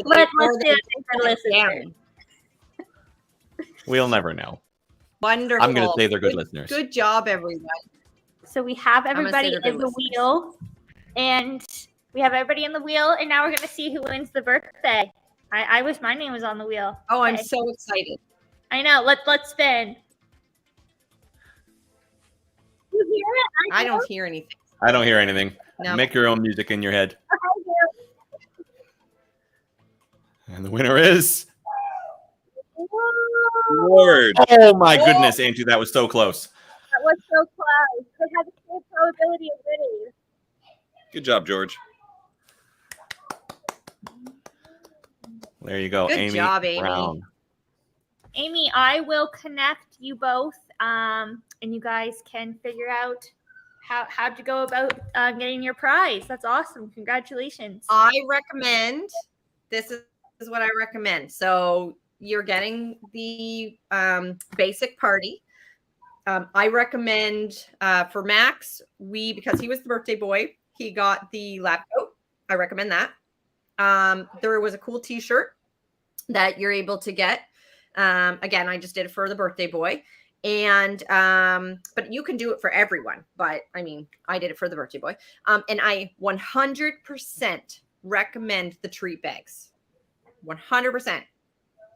do it. they Good listeners. down. We'll never know. Wonderful. I'm going to say they're good listeners. Good job, everyone. So we have gonna say everybody they're good in the listeners. wheel, and we have everybody in the wheel, and now we're gonna see who wins the birthday. I wish my name was on the wheel. Oh, I'm Okay. so excited. I know. Let's spin. You hear it? I don't hear anything. I don't hear anything. No. Make your own music in your head. do. And the winner is... Lord. Oh, my goodness, Angie. That was so close. That was so close. It had the same probability of winning. Good job, George. There you go. Good Amy job, Amy. Brown. Amy, I will connect you both, and you guys can figure out how to go about getting your prize. That's awesome. Congratulations. I recommend, this is what I recommend. So you're getting the basic party. I recommend for Max, because he was the birthday boy, he got the lab coat. I recommend that. There was a cool t-shirt that you're able to get. Again, I just did it for the birthday boy. And but you can do it for everyone. But I mean, I did it for the birthday boy. And I 100% recommend the treat bags. 100%.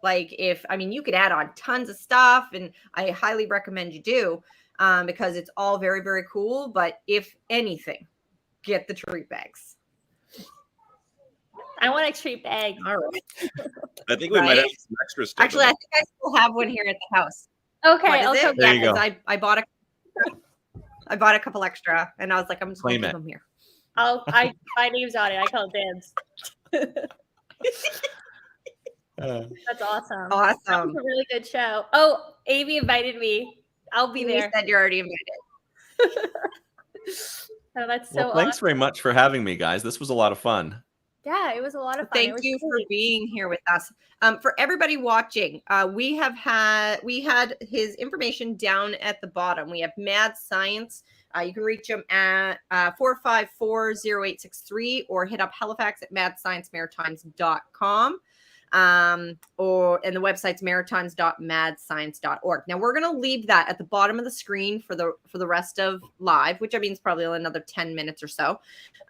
Like you could add on tons of stuff, and I highly recommend you do, because it's all very, very cool. But if anything, get the treat bags. I want a treat bag. All right. I think we might have some extra stuff. Actually, I think I still have one here at the house. Okay, What I'll is go it? There get you it. go. I bought a couple extra, and I was like, I'm just going Claim to it. keep them here. My name's on it. I call it dibs. That's awesome. That Awesome. was a really good show. Oh, Amy invited me. I'll be You there. said you're already invited. Oh, that's so Well, thanks awesome. very much for having me, guys. This was a lot of fun. Yeah, it was a lot of fun. Thank It was you for great. being here with us. For everybody watching, we had his information down at the bottom. We have Mad Science. You can reach him at 454-0863 or hit up Halifax at madsciencemaritimes.com. And the website's maritimes.madscience.org. Now we're going to leave that at the bottom of the screen for the rest of live, which I mean is probably another 10 minutes or so.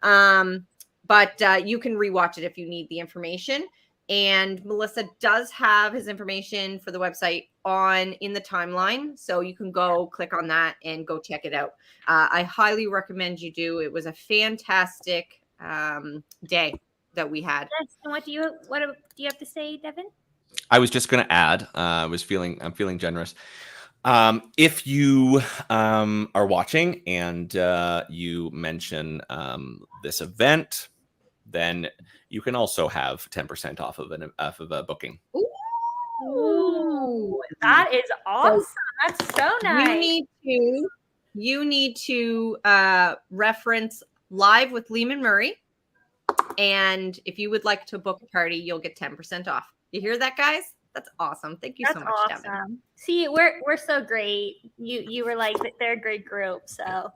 But you can rewatch it if you need the information. And Melissa does have his information for the website in the timeline. So you can go click on that and go check it out. I highly recommend you do. It was a fantastic day that we had. Yes. And what do you have to say, Devan? I was just going to add, I'm feeling generous. If you are watching and you mention this event, then you can also have 10% off of a booking. Ooh, that is awesome. That's so nice. You need to reference Live with Leaman Murray. And if you would like to book a party, you'll get 10% off. You hear that, guys? That's awesome. Thank you so much, awesome. Devan. See, we're so great. You were like, they're a great group. So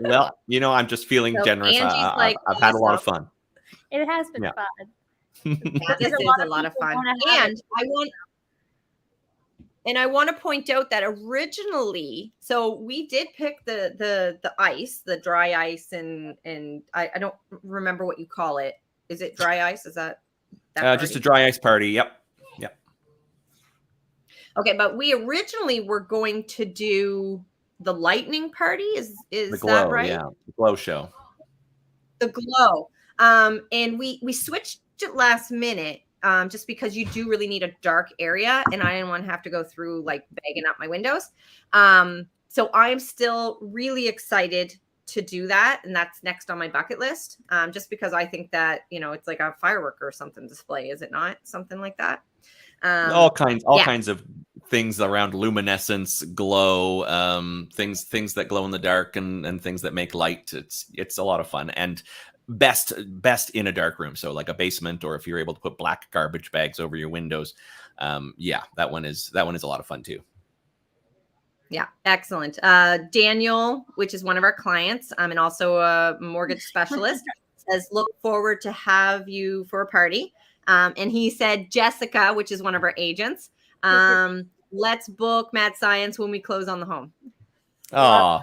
Well, I'm just feeling So generous. Angie's like, I've had a lot of awesome. fun. it has been Yeah. fun. This is a lot of people fun. wanna have And I want to point out that originally, so we did pick the ice, the dry ice, and I don't remember what you call it. Is it dry ice? Is that Just a dry ice party. Yep. Okay, but we originally were going to do the lightning party. Is The glow, that right? yeah. The glow show. The glow. And we switched it last minute. Just because you do really need a dark area, and I didn't want to have to go through like bagging up my windows. So I'm still really excited to do that, and that's next on my bucket list. Just because I think that it's like a firework or something display, is it not? Something like that. All kinds of things around luminescence, glow, things that glow in the dark, and things that make light. It's a lot of fun, and best in a dark room. So like a basement, or if you're able to put black garbage bags over your windows. Yeah, that one is a lot of fun too. Yeah, excellent. Daniel, which is one of our clients, and also a mortgage specialist, says, look forward to have you for a party. And he said, Jessica, which is one of our agents, let's book Mad Science when we close on the home. Oh,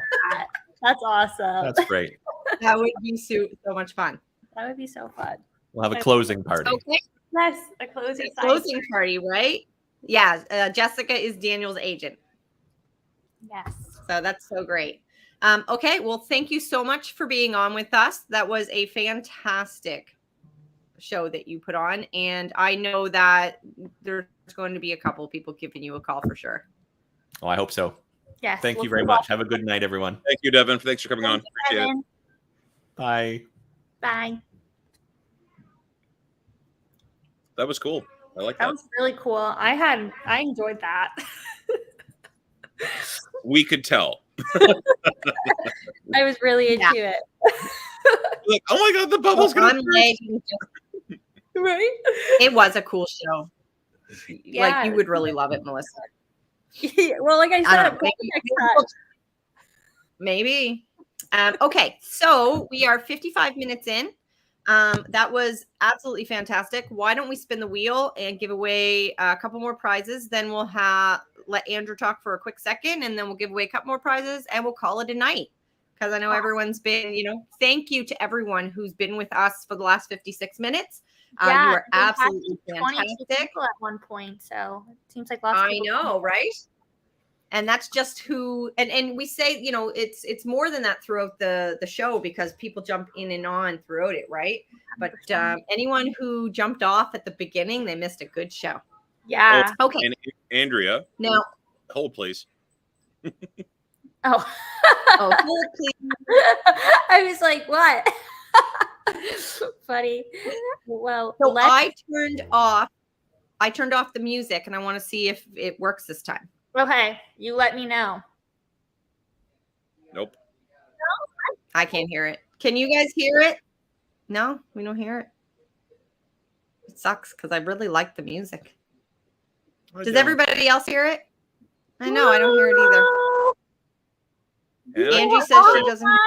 that's awesome. that's great. That would be so much fun. That would be so fun. We'll have a closing party. Okay. Yes, a closing Party, right? Yeah, Jessica is Daniel's agent. Yes. So that's so great. Okay, well, thank you so much for being on with us. That was a fantastic show that you put on. And I know that there's going to be a couple of people giving you a call for sure. Oh, I hope so. Yes. Thank you very much. Have a good night, everyone. Thank you, Devan. Thanks for coming on. Appreciate it. Bye. Bye. That was cool. I like That that. was really cool. I enjoyed that. We could tell. I was really into it. Like, oh my God, the bubble's I'm gonna lagging. Right? It was a cool show. Yeah. Like, you would really love it, Melissa. Well, like I I said, don't know, maybe. Okay, so we are 55 minutes in. That was absolutely fantastic. Why don't we spin the wheel and give away a couple more prizes? Then we'll let Andrew talk for a quick second, and then we'll give away a couple more prizes, and we'll call it a night. Because I know everyone's been, thank you to everyone who's been with us for the last 56 minutes. You are absolutely fantastic. People at one point, so it seems like lots of I know, right? And that's just who, and we say, it's more than that throughout the show, because people jump in and on throughout it, right? But anyone who jumped off at the beginning, they missed a good show. Yeah. Okay. And Andrea, Now, hold please. Oh. Hold please. I was like, what? Funny. Well, So I turned off the music, and I want to see if it works this time. Okay, you let me know. Nope. I can't hear it. Can you guys hear it? No, we don't hear it. It sucks because I really like the music. Does everybody else hear it? I know, I don't hear it either. Yeah. Angie says she doesn't hear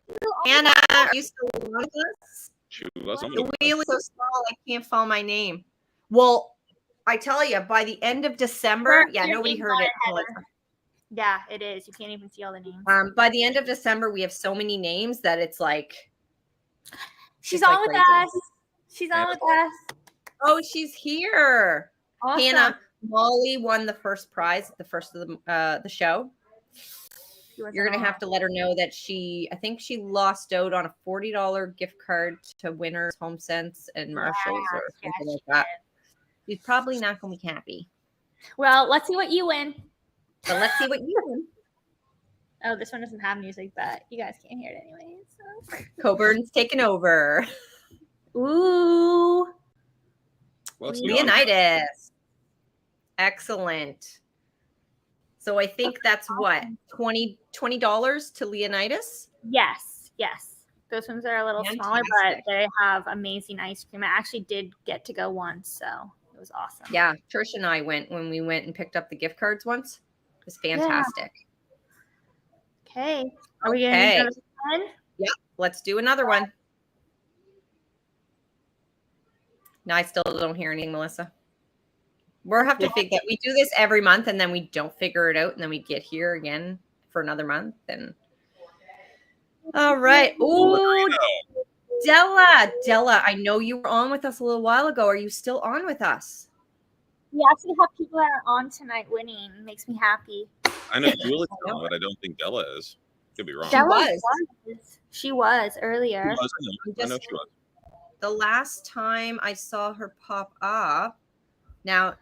it. Anna, are you still with us? The wheel is so small, I can't follow my name. Well, I tell you, by the end of December, nobody heard it. Yeah, it is. You can't even see all the names. By the end of December, we have so many names that it's like. She's on with us. She's on with us. Oh, she's here. Awesome. Hannah, Molly won the first prize at the first of the show. You're going to have to let her know that I think she lost out on a $40 gift card to Winners, HomeSense, and Marshalls or something like that. She's probably not going to be happy. Well, let's see what you win. So let's see what you win. Oh, this one doesn't have music, but you guys can't hear it anyway. So. Coburn's taking over. Ooh. Well, Leonidas. Excellent. So I think that's what, $20 to Leonidas? Yes. Those ones are a little smaller, but they have amazing ice cream. I actually did get to go once, so it was awesome. Yeah, Trish and I went when we went and picked up the gift cards once. It was fantastic. Yeah. Okay. Are we going to do another one? Yeah, let's do another one. No, I still don't hear anything, Melissa. We'll have to figure that. We do this every month, and then we don't figure it out, and then we get here again for another month. And all right. Oh, Della, I know you were on with us a little while ago. Are you still on with us? We actually have people that are on tonight winning. It makes me happy. I know Julie's on, but I don't think Della is. Could be wrong. She was earlier. I know she was. The last time I saw her pop up. Now,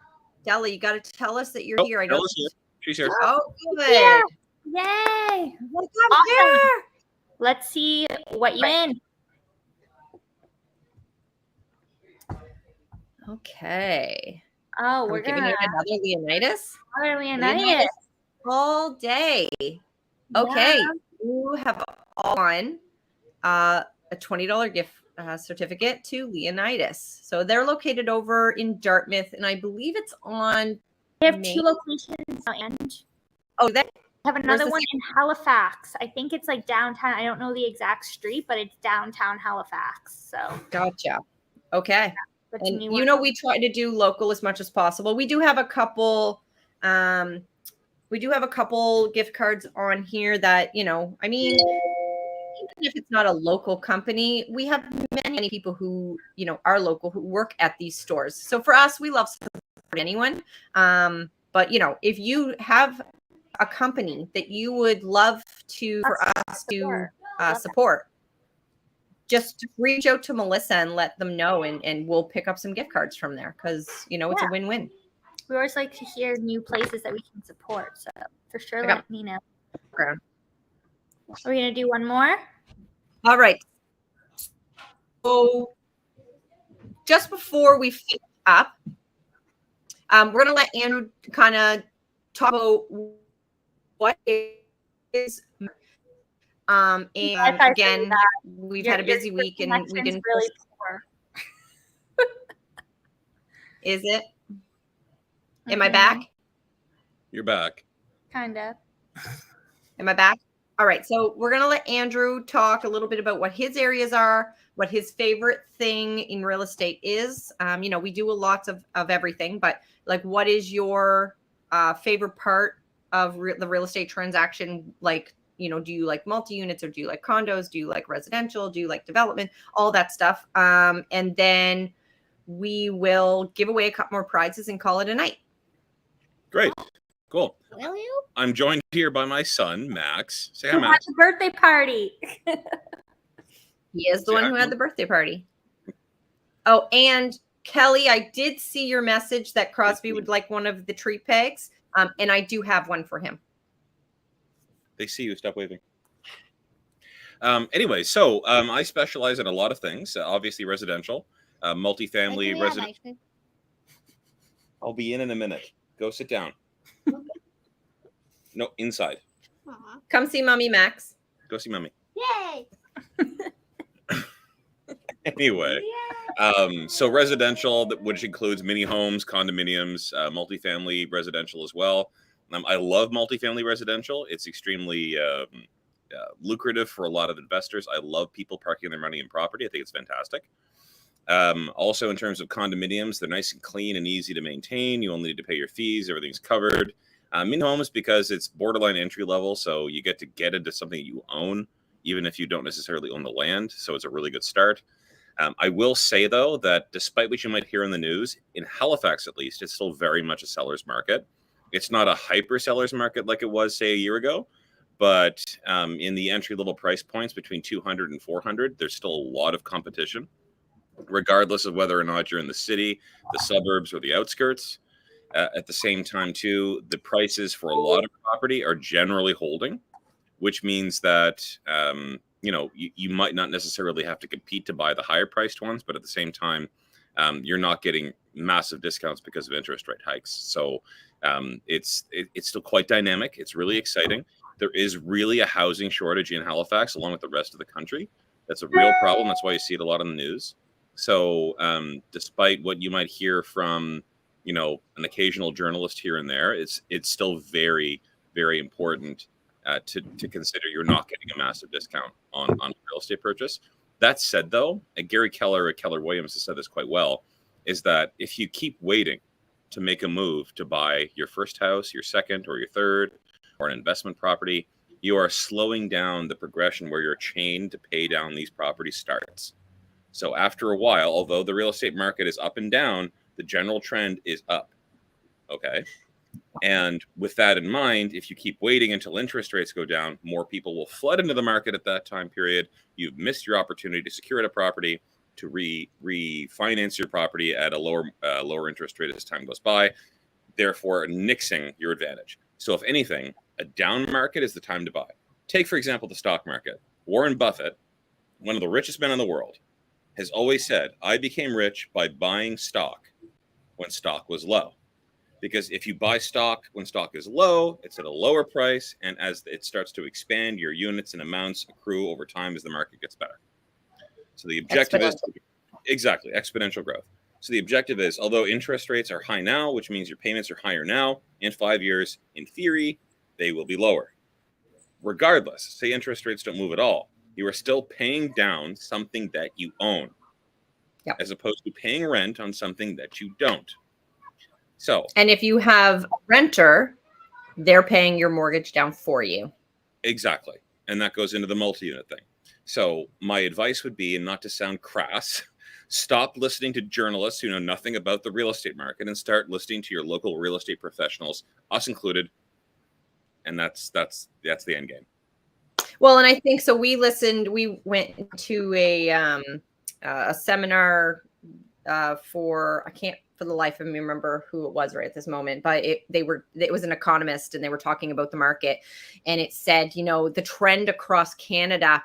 Della, you got to tell us that you're here. I know she's here. Oh, good. Yeah. Yay. Awesome. Let's see what you win. Okay. Oh, Are we're we giving gonna out another Leonidas? another Leonidas. All day. Okay, you have all won a $20 gift certificate to Leonidas. So they're located over in Dartmouth, and I believe it's on. They have Main. 2 locations now, and Oh, they have another this one in Halifax. I think it's like downtown. I don't know the exact street, but it's downtown Halifax. So gotcha. Okay. that's a And new you one. know, we try to do local as much as possible. We do have a couple gift cards on here that, you know, I mean, even if it's not a local company, we have many people who, you know, are local who work at these stores. So for us, we love supporting anyone. But you know, if you have a company that you would love for us to support, just reach out to Melissa and let them know, and we'll pick up some gift cards from there, because you know it's a win-win. We always like to hear new places that we can support. So for sure, Okay. let me know. Are we gonna do one more? All right. So just before we finish up, we're going to let Andrew kind of talk about what is. And again, we've had a busy week, and we didn't. Really poor. Is it? Am I back? You're back. Kind of. Am I back? All right. So we're going to let Andrew talk a little bit about what his areas are, what his favorite thing in real estate is. You know, we do a lot of everything, but like, what is your favorite part of the real estate transaction? Like, you know, do you like multi-units, or do you like condos? Do you like residential? Do you like development? All that stuff. And then we will give away a couple more prizes and call it a night. Great. Cool. Will you? I'm joined here by my son, Max. Say hi, Who Max. had the birthday party? He is the one who had the birthday party. Oh, and Kelly, I did see your message that Crosby would like one of the tree pegs. And I do have one for him. They see you. Stop waving. Anyway, so I specialize in a lot of things. Obviously, residential, multifamily, residential. I'll be in a minute. Go sit down. No, inside. Come see Mommy, Max. Go see Mommy. Yay! Anyway, so residential, which includes mini homes, condominiums, multifamily residential as well. I love multifamily residential. It's extremely lucrative for a lot of investors. I love people parking their money in property. I think it's fantastic. Also, in terms of condominiums, they're nice and clean and easy to maintain. You only need to pay your fees. Everything's covered. Mini homes, because it's borderline entry level, so you get into something you own, even if you don't necessarily own the land. So it's a really good start. I will say, though, that despite what you might hear in the news, in Halifax at least, it's still very much a seller's market. It's not a hyper seller's market like it was, say, a year ago, but in the entry-level price points between 200 and 400, there's still a lot of competition, regardless of whether or not you're in the city, the suburbs, or the outskirts. At the same time, too, the prices for a lot of property are generally holding, which means that you know, you might not necessarily have to compete to buy the higher priced ones, but at the same time, you're not getting massive discounts because of interest rate hikes. So it's still quite dynamic. It's really exciting. There is really a housing shortage in Halifax, along with the rest of the country. That's a real problem. That's why you see it a lot on the news. So despite what you might hear from, you know, an occasional journalist here and there, it's still very, very important to consider you're not getting a massive discount on a real estate purchase. That said, though, and Gary Keller at Keller Williams has said this quite well, is that if you keep waiting to make a move to buy your first house, your second, or your third, or an investment property, you are slowing down the progression where your chain to pay down these properties starts. So after a while, although the real estate market is up and down, the general trend is up. Okay. And with that in mind, if you keep waiting until interest rates go down, more people will flood into the market at that time period. You've missed your opportunity to secure a property, to refinance your property at a lower interest rate as time goes by, therefore nixing your advantage. So if anything, a down market is the time to buy. Take, for example, the stock market. Warren Buffett, one of the richest men in the world, has always said, I became rich by buying stock. when stock was low. Because if you buy stock when stock is low, it's at a lower price. And as it starts to expand, your units and amounts accrue over time as the market gets better. So the objective is exactly exponential growth. So the objective is, although interest rates are high now, which means your payments are higher now, in 5 years, in theory, they will be lower. Regardless, say interest rates don't move at all, you are still paying down something that you own, as opposed to paying rent on something that you don't. So, and if you have a renter, they're paying your mortgage down for you. Exactly. And that goes into the multi-unit thing. So my advice would be, and not to sound crass, stop listening to journalists who know nothing about the real estate market and start listening to your local real estate professionals, us included. And that's the end game. Well, and I think so. We went to a seminar for the life of me remember who it was right at this moment, but it was an economist, and they were talking about the market, and it said, the trend across Canada,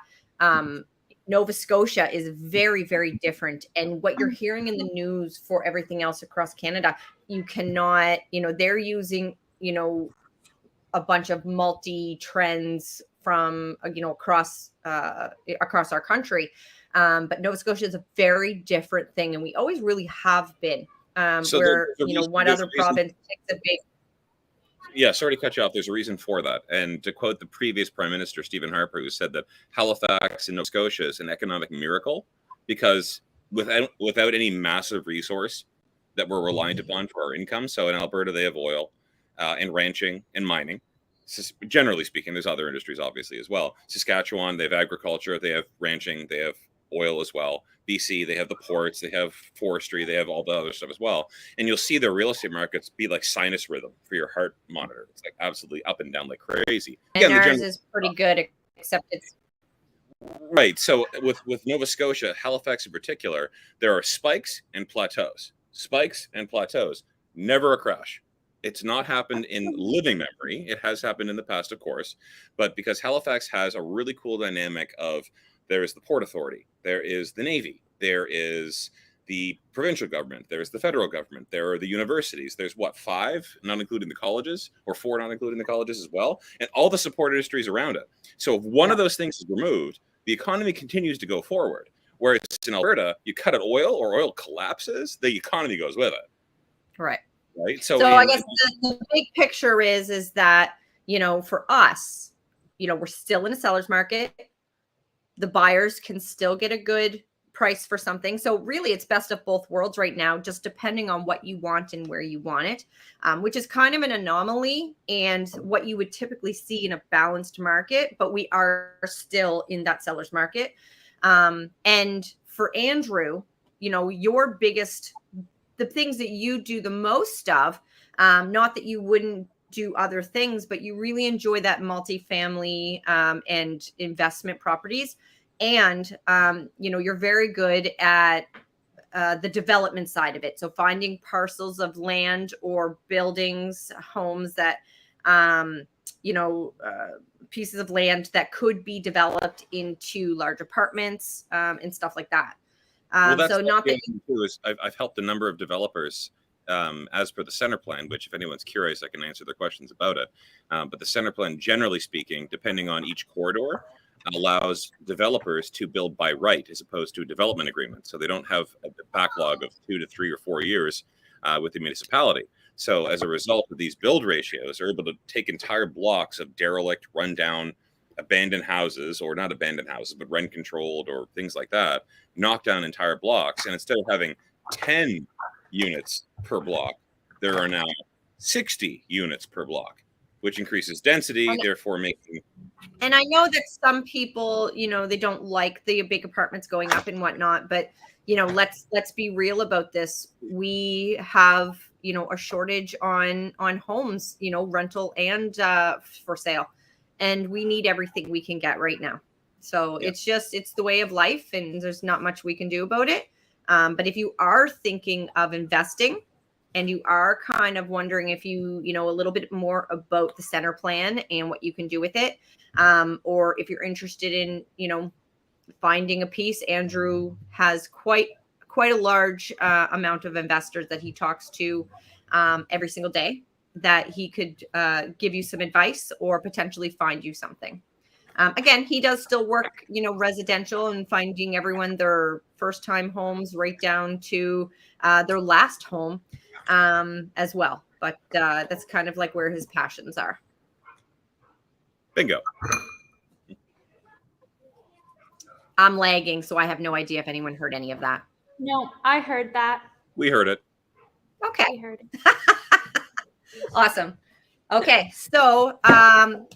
Nova Scotia is very, very different. And what you're hearing in the news for everything else across Canada, you cannot, they're using, a bunch of multi-trends from, across our country. But Nova Scotia is a very different thing. And we always really have been. So where, one other province takes a big. Yeah, sorry to cut you off. There's a reason for that. And to quote the previous Prime Minister, Stephen Harper, who said that Halifax in Nova Scotia is an economic miracle because without any massive resource that we're reliant upon for our income. So in Alberta, they have oil and ranching and mining. Generally speaking, there's other industries, obviously, as well. Saskatchewan, they have agriculture, they have ranching, they have oil as well. BC, they have the ports, they have forestry, they have all the other stuff as well. And you'll see their real estate markets be like sinus rhythm for your heart monitor. It's like absolutely up and down like crazy. And ours is pretty good, except it's right. So with Nova Scotia, Halifax in particular, there are spikes and plateaus. Spikes and plateaus. Never a crash. It's not happened in living memory. It has happened in the past, of course, but because Halifax has a really cool dynamic of there is the Port Authority, there is the Navy, there is the provincial government, there's the federal government, there are the universities. There's 5, not including the colleges, or 4, not including the colleges as well, and all the support industries around it. So if one of those things is removed, the economy continues to go forward. Whereas in Alberta, you cut out oil or oil collapses, the economy goes with it. Right. Right. So I guess the big picture is that, for us, we're still in a seller's market. The buyers can still get a good price for something. So really it's best of both worlds right now, just depending on what you want and where you want it, which is kind of an anomaly and what you would typically see in a balanced market, but we are still in that seller's market. And for Andrew, the things that you do the most of, not that you wouldn't do other things, but you really enjoy that multifamily and investment properties. And, you're very good at the development side of it. So finding parcels of land or buildings, homes that, pieces of land that could be developed into large apartments and stuff like that. So not that I've helped a number of developers as per the center plan, which if anyone's curious, I can answer their questions about it. But the center plan, generally speaking, depending on each corridor, allows developers to build by right as opposed to a development agreement. So they don't have a backlog of 2 to 3 or 4 years with the municipality. So as a result of these build ratios, they're able to take entire blocks of derelict, rundown, abandoned houses, or not abandoned houses, but rent controlled or things like that, knock down entire blocks. And instead of having 10 units per block, there are now 60 units per block, which increases density, therefore making. And I know that some people, they don't like the big apartments going up and whatnot, but let's be real about this. We have, a shortage on homes, rental and for sale. And we need everything we can get right now. So it's the way of life, and there's not much we can do about it. But if you are thinking of investing and you are kind of wondering if you, a little bit more about the center plan and what you can do with it, or if you're interested in, finding a piece, Andrew has quite quite a large amount of investors that he talks to every single day, that he could give you some advice or potentially find you something. Again, he does still work, residential and finding everyone their first time homes right down to their last home as well. But that's kind of like where his passions are. Bingo. I'm lagging, so I have no idea if anyone heard any of that. No, I heard that. We heard it. Okay. I heard it. Awesome. Okay, so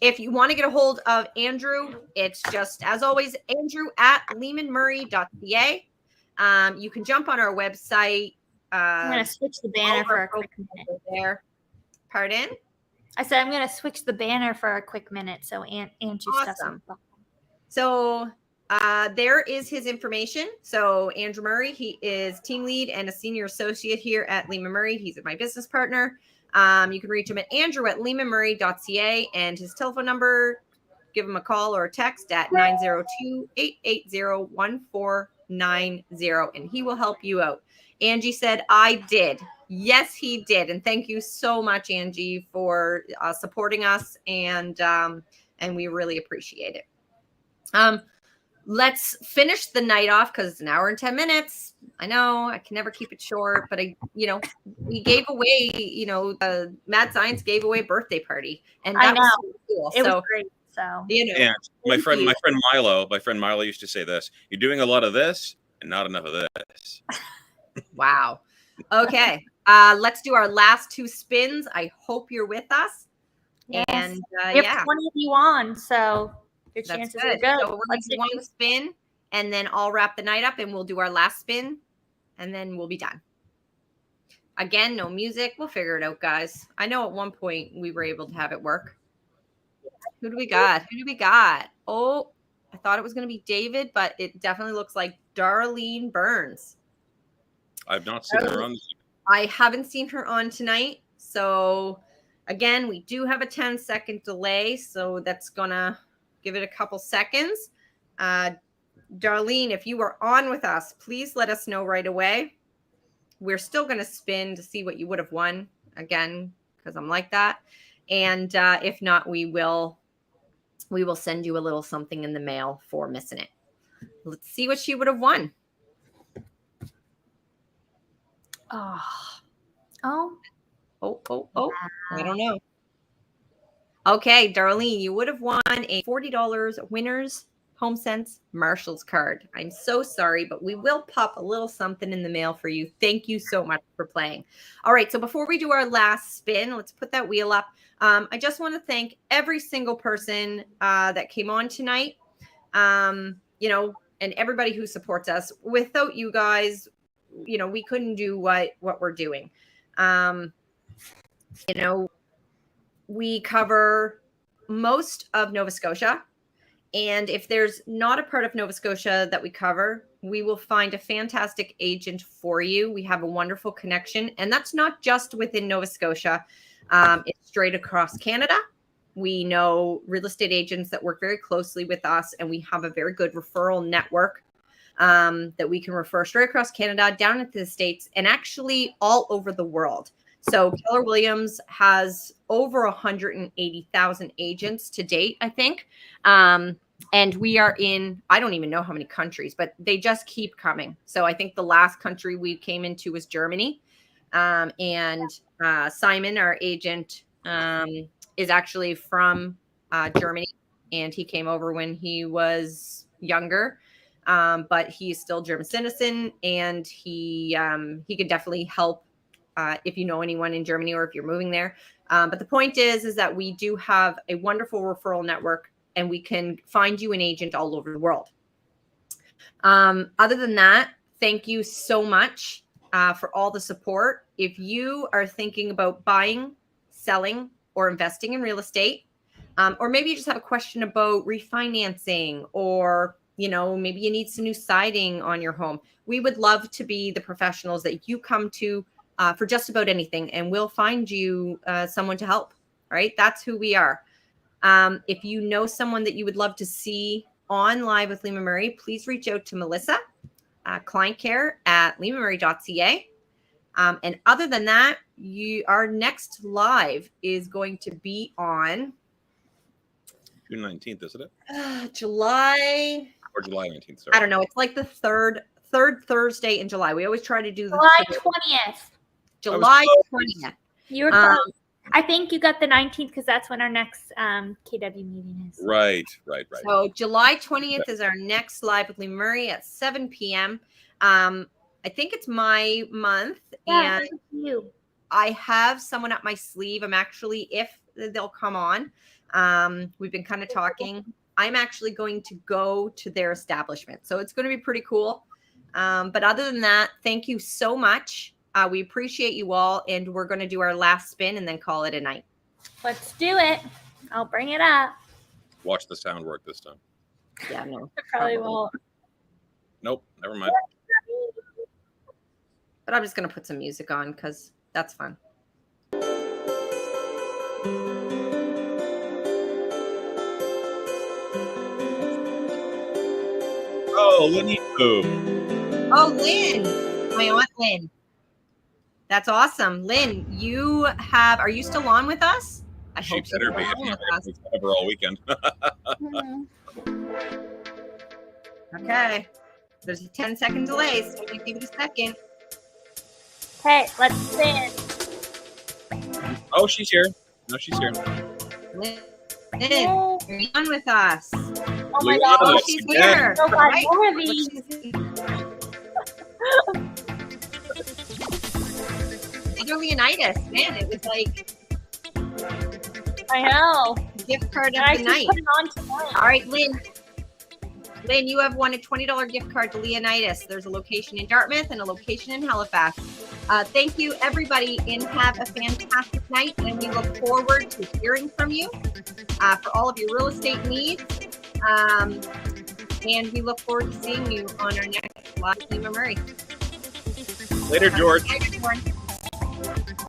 if you want to get a hold of Andrew, it's just, as always, andrew@leamanmurray.ca. You can jump on our website. I'm going to switch the banner for a quick minute. There. Pardon? I said I'm going to switch the banner for a quick minute so Andrew Awesome. So there is his information. So Andrew Murray, he is team lead and a senior associate here at Leaman Murray. He's my business partner. You can reach him at andrew@leamanmurray.ca, and his telephone number, give him a call or a text at 902-880-1490, and he will help you out. Angie said, I did. Yes, he did. And thank you so much, Angie, for supporting us. And we really appreciate it. Let's finish the night off because it's an hour and 10 minutes. I know I can never keep it short, but we gave away, Mad Science gave away a birthday party, and that was so cool. It was great. So and my friend Milo used to say this: "You're doing a lot of this and not enough of this." Wow. Okay. Let's do our last two spins. I hope you're with us. Yes. And we have 20 of you on, so your chances are good. So we're going to do one spin, and then I'll wrap the night up, and we'll do our last spin, and then we'll be done. Again, no music. We'll figure it out, guys. I know at one point we were able to have it work. Who do we got? Oh, I thought it was going to be David, but it definitely looks like Darlene Burns. I've not seen her on. I haven't seen her on tonight. So again, we do have a 10-second delay. So that's going to give it a couple seconds. Darlene, if you are on with us, please let us know right away. We're still going to spin to see what you would have won, again, because I'm like that. And if not, we will send you a little something in the mail for missing it. Let's see what she would have won. Oh. I don't know. Okay, Darlene, you would have won a $40 Winners HomeSense Marshalls card. I'm so sorry, but we will pop a little something in the mail for you. Thank you so much for playing. All right, so before we do our last spin, let's put that wheel up. I just want to thank every single person that came on tonight, and everybody who supports us. Without you guys, we couldn't do what we're doing. We cover most of Nova Scotia. And if there's not a part of Nova Scotia that we cover, we will find a fantastic agent for you. We have a wonderful connection. And that's not just within Nova Scotia. It's straight across Canada. We know real estate agents that work very closely with us, and we have a very good referral network that we can refer straight across Canada, down into the States, and actually all over the world. So Keller Williams has over 180,000 agents to date, I think. And we are in, I don't even know how many countries, but they just keep coming. So I think the last country we came into was Germany. And Simon, our agent, is actually from Germany, and he came over when he was younger. But he's still German citizen, and he could definitely help if you know anyone in Germany or if you're moving there. But the point is that we do have a wonderful referral network, and we can find you an agent all over the world. Other than that, thank you so much for all the support. If you are thinking about buying, selling, or investing in real estate, or maybe you just have a question about refinancing, or maybe you need some new siding on your home, we would love to be the professionals that you come to for just about anything, and we'll find you someone to help, right? That's who we are. If you know someone that you would love to see on Live with Leaman Murray, please reach out to Melissa. client care at leamanmurray.ca. And other than that, our next live is going to be on June 19th, isn't it? July. Or July 19th. Sorry. I don't know. It's like the third Thursday in July. We always try to do July 20th. July 20th. You were close. I think you got the 19th because that's when our next KW meeting is. Right. So July 20th is our next live with Leaman Murray at 7 p.m. I think it's my month, and you. I have someone up my sleeve. I'm actually, if they'll come on, we've been kind of talking. I'm actually going to go to their establishment, so it's going to be pretty cool. But other than that, thank you so much. We appreciate you all, and we're going to do our last spin and then call it a night. Let's do it. I'll bring it up. Watch the sound work this time. Yeah, no. I probably won't. Nope, never mind. But I'm just going to put some music on because that's fun. Oh, Lenny. Oh, Lynn. My Aunt Lynn. That's awesome. Lynn, are you still on with us? I She hope better be. It's ever all weekend. Okay. There's a 10-second delay, so you give it a second. Okay, let's spin. Oh, she's here. No, she's here. Lynn, you're on with us. Oh my Leaman, God. Oh, she's here. Oh, God, Right? more of these. Leonidas, man, it was like I know. gift card I of the should night. put it on tonight. All right, Lynn, you have won a $20 gift card to Leonidas. There's a location in Dartmouth and a location in Halifax. Thank you, everybody, and have a fantastic night. And we look forward to hearing from you for all of your real estate needs. And we look forward to seeing you on our next live with Leaman Murray. Later, George. Later, George.